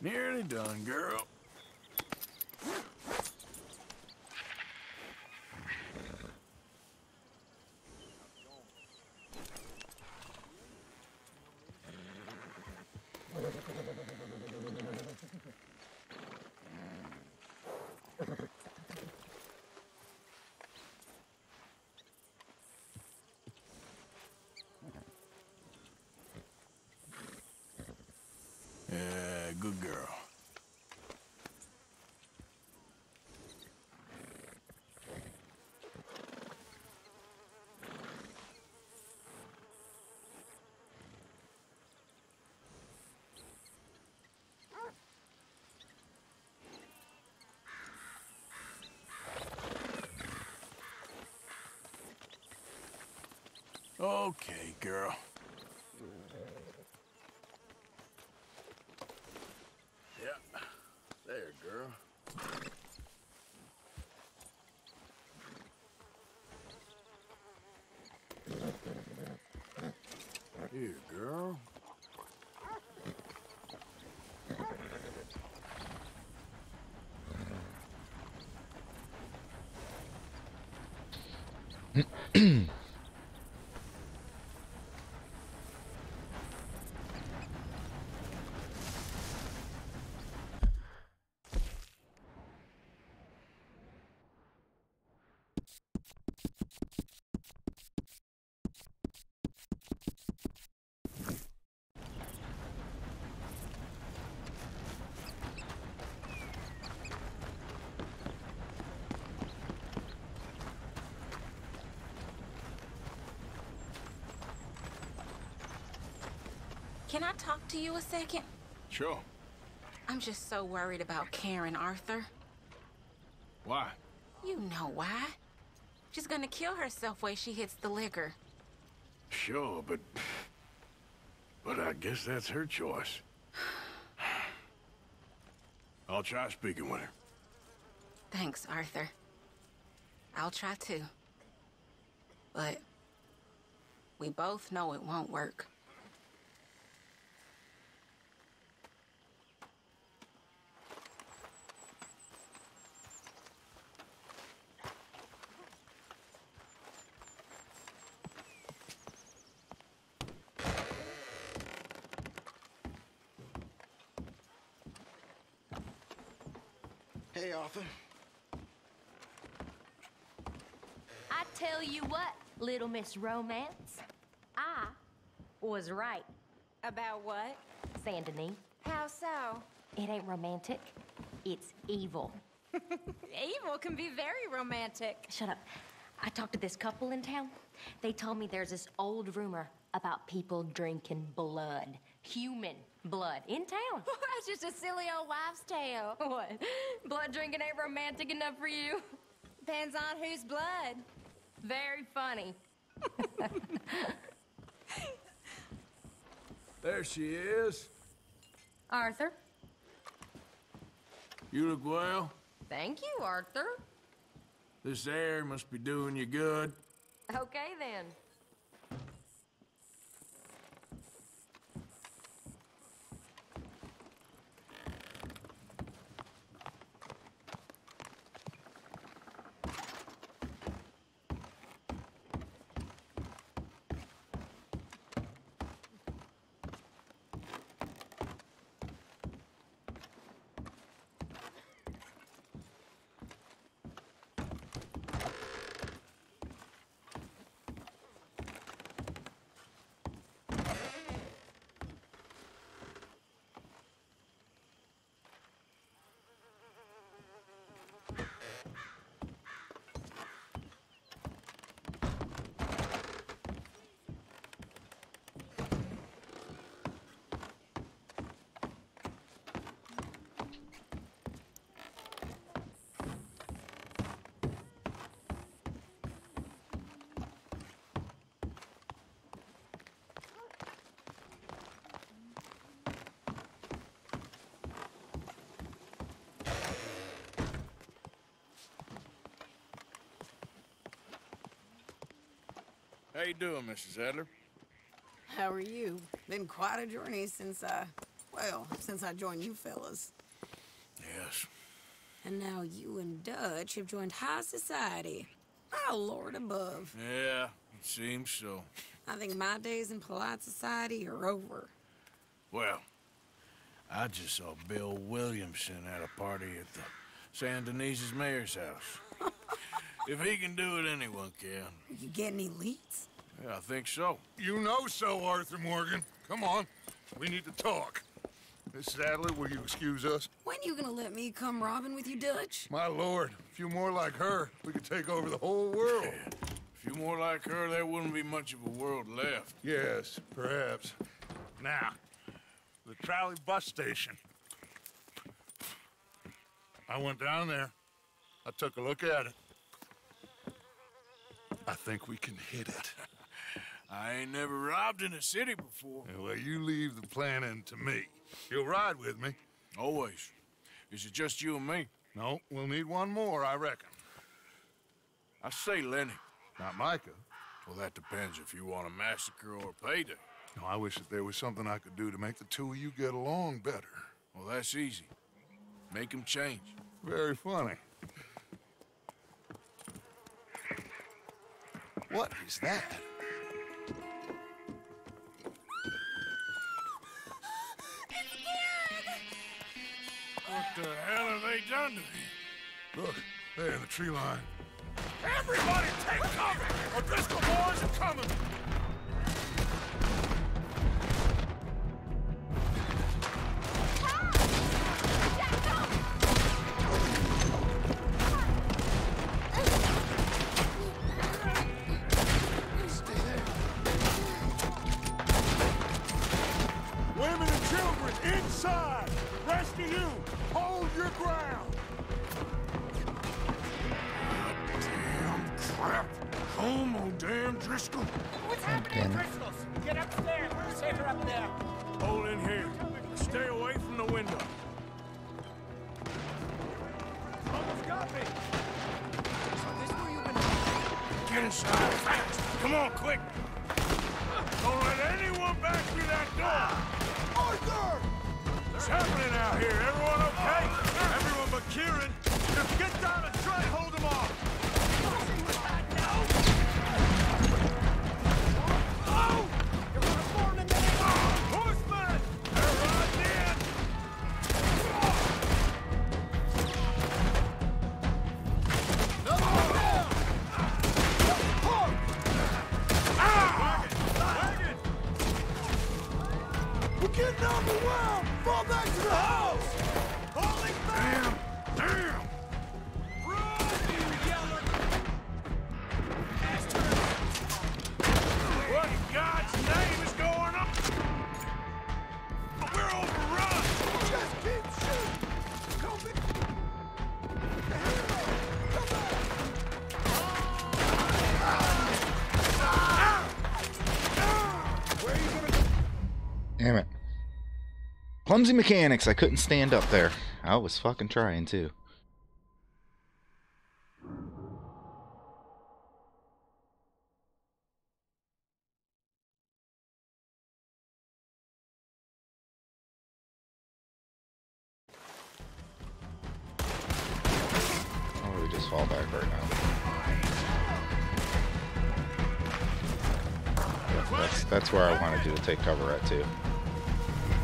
Nearly done, girl. Yeah, good girl. Okay, girl. Yeah, there, girl. Here, girl. Can I talk to you a second? Sure. I'm just so worried about Karen, Arthur. Why? You know why. She's gonna kill herself when she hits the liquor. Sure, but I guess that's her choice. I'll try speaking with her. Thanks, Arthur. I'll try too. But we both know it won't work. Hey, Arthur. I tell you what, Little Miss Romance, I was right. About what? Saint Denis. How so? It ain't romantic. It's evil. Evil can be very romantic. Shut up. I talked to this couple in town. They told me there's this old rumor about people drinking blood. Human blood. In town. That's just a silly old wives' tale. What? Blood drinking ain't romantic enough for you? Depends on whose blood. Very funny. There she is. Arthur? You look well. Thank you, Arthur. This air must be doing you good. Okay, then. How you doing, Mrs. Adler? How are you? Been quite a journey since I Well, since I joined you fellas. Yes. And now you and Dutch have joined high society. Oh, Lord above. Yeah, it seems so. I think my days in polite society are over. Well, I just saw Bill Williamson at a party at the San Denise's mayor's house. If he can do it, anyone can. You get any leads? Yeah, I think so. You know so, Arthur Morgan. Come on. We need to talk. Miss Sadler, will you excuse us? When you gonna let me come robbing with you, Dutch? My lord, a few more like her, we could take over the whole world. A few more like her, there wouldn't be much of a world left. Yes, perhaps. Now, the trolley bus station. I went down there. I took a look at it. I think we can hit it. I ain't never robbed in a city before. Yeah, well, you leave the planning to me. You'll ride with me. Always. Is it just you and me? No, we'll need one more, I reckon. I say Lenny. Not Micah. Well, that depends if you want a massacre or a payday. No, I wish that there was something I could do to make the two of you get along better. Well, that's easy. Make them change. Very funny. What is that? What the hell have they done to me? Look, there in the tree line. Everybody take cover! O'Driscoll boys are coming! Women and children inside! Rest of you, hold your ground! Crap! Home, oh damn Driscoll! What's happening, Driscolls? Get upstairs. We're safer up there. Hold in here. Stay away from the window. Almost got me. So this where you been? Get inside fast. Come on, quick. Don't let anyone back through that door. Arthur! What's happening out here? Everyone okay? Everyone but Kieran. Just get down and try and hold them off. Oh! You're gonna form in there! Horsemen! They're riding in! Another one down! Park! Wagon! We're getting overwhelmed! Fall back to the house! Falling back! Damn! Run, you yellow! What in God's name is going on? We're overrun! Just keep shooting! Come back! Come back! Where are you gonna go? Damn it. Clumsy mechanics. I couldn't stand up there. I was fucking trying too. Oh, we just fall back right now. Yeah, that's where I wanted you to take cover at too.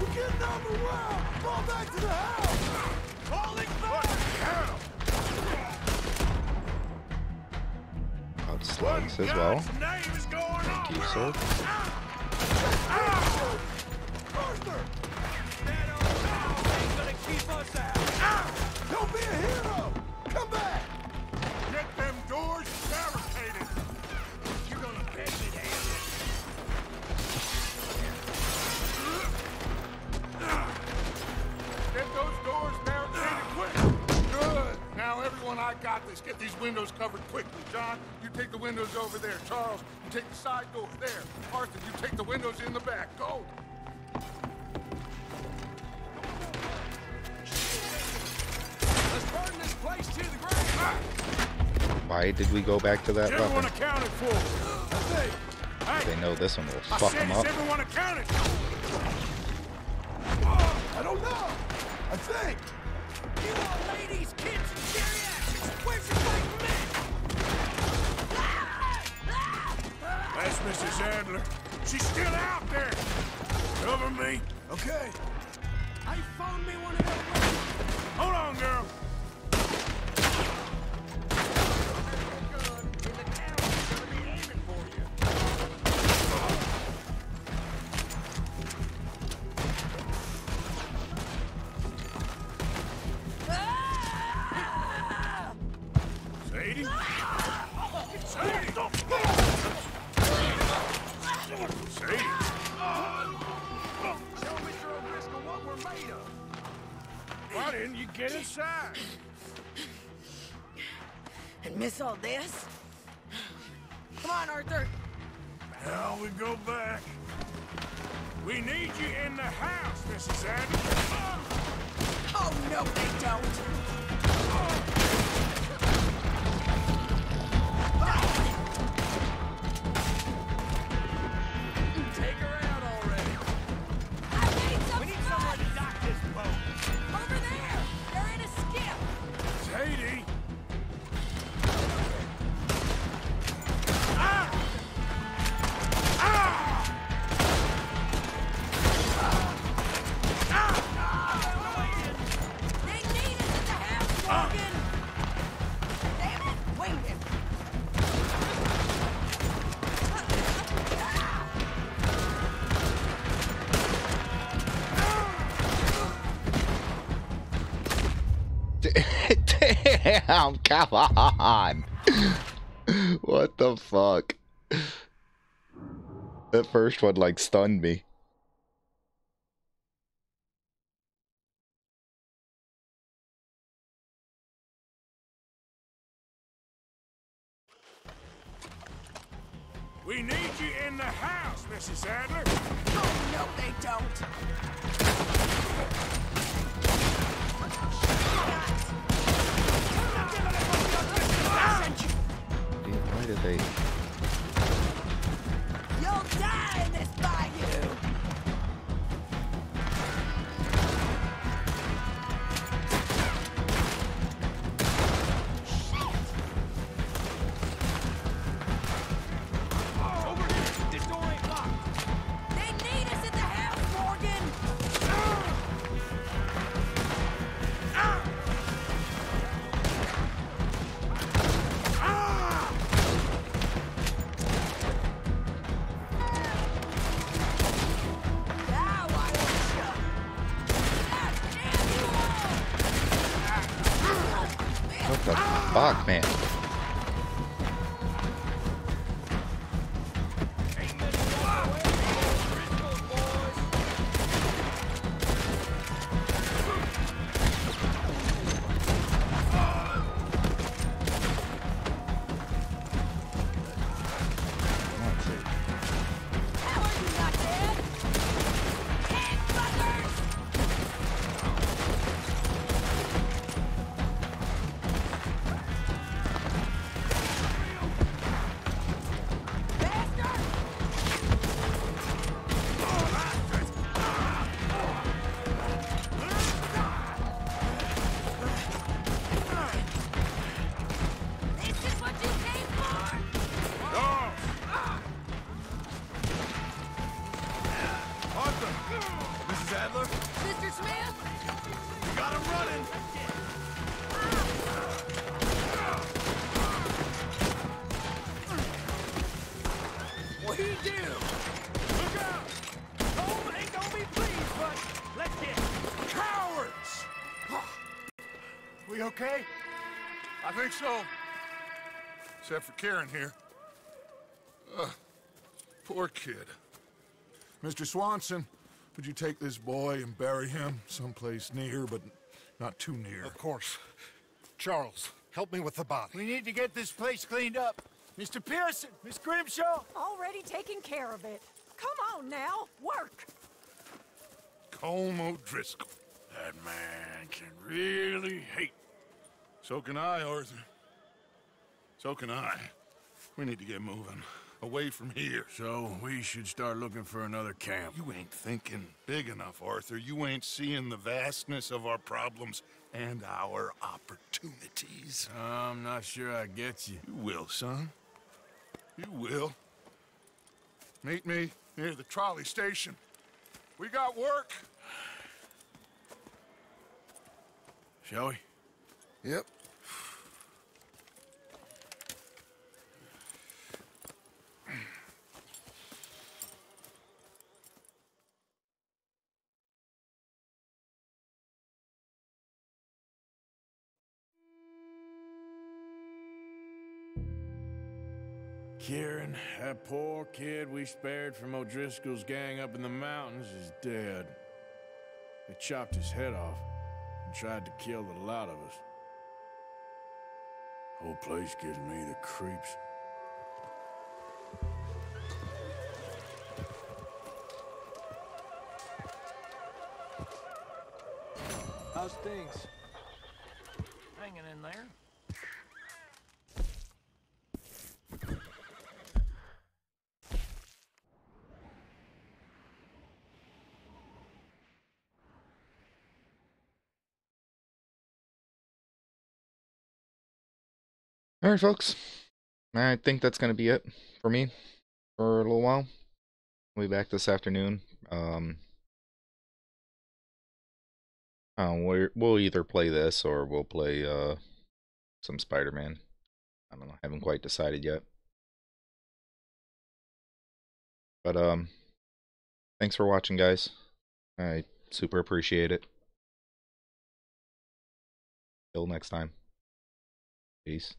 We're getting overwhelmed! Fall back to the house! Falling back! Out slugs as well. God's name is going on? Thank you, sir. Arthur! That old cow ain't gonna keep us out! Don't be a hero! Come back! Get them doors barricaded! You're gonna pay me to handle it. Get those doors barricaded quick. Good. Now, everyone, I got this. Get these windows covered quickly. John, you take the windows over there. Charles, you take the side doors there. Arthur, you take the windows in the back. Go. Let's burn this place to the ground! Why did we go back to that Everyone weapon? accounted for. They know this one will I fuck said them is up. everyone accounted for. I don't know. I think. You want ladies, kids, and geriatrics? Where's your fighting men? That's Mrs. Adler. She's still out there. Cover me. Okay. I found me one of them. Hold on, girl. Sadie? Sadie! Sadie! Show Mr. O'Driscoll what we're made of. Why didn't you get inside? And miss all this? Come on, Arthur. Now we go back. We need you in the house, Mrs. Adler. Oh, no, they don't. Take her out already. We need somewhere to dock this boat. Over there! They're in a skiff! Sadie! They need us at the house, Morgan! Damn it! Wait a minute. Damn, come on. What the fuck? That first one like stunned me. We need you in the house, Mrs. Adler. Oh, no, they don't. Why did they? You'll die in this bayou! Over here. This door ain't locked. They need us at the house, Morgan! Now I want you! Ah, damn you all! What the fuck, man? How are you not dead? Head buggers! This is what you came for? Arthur! Mrs. Adler? Mr. Smith? You got him running! What do you do? Look out! Home ain't gonna be pleased, but let's get cowards! We okay? I think so. Except for Karen here. Poor kid. Mr. Swanson, would you take this boy and bury him someplace near, but not too near? Of course. Charles, help me with the body. We need to get this place cleaned up. Mr. Pearson, Miss Grimshaw. Already taking care of it. Come on now, work! Colm O'Driscoll. That man can really hate. So can I, Arthur. So can I. We need to get moving. away from here. So we should start looking for another camp. You ain't thinking big enough, Arthur. You ain't seeing the vastness of our problems and our opportunities. I'm not sure I get you. You will, son. You will. Meet me near the trolley station. We got work. Shall we? Yep. Kieran, that poor kid we spared from O'Driscoll's gang up in the mountains is dead. They chopped his head off and tried to kill the lot of us. Whole place gives me the creeps. How's things? Hanging in there. Alright, folks. I think that's going to be it for me for a little while. We'll be back this afternoon. We'll either play this or we'll play some Spider-Man. I don't know. I haven't quite decided yet. But thanks for watching, guys. I super appreciate it. Till next time. Peace.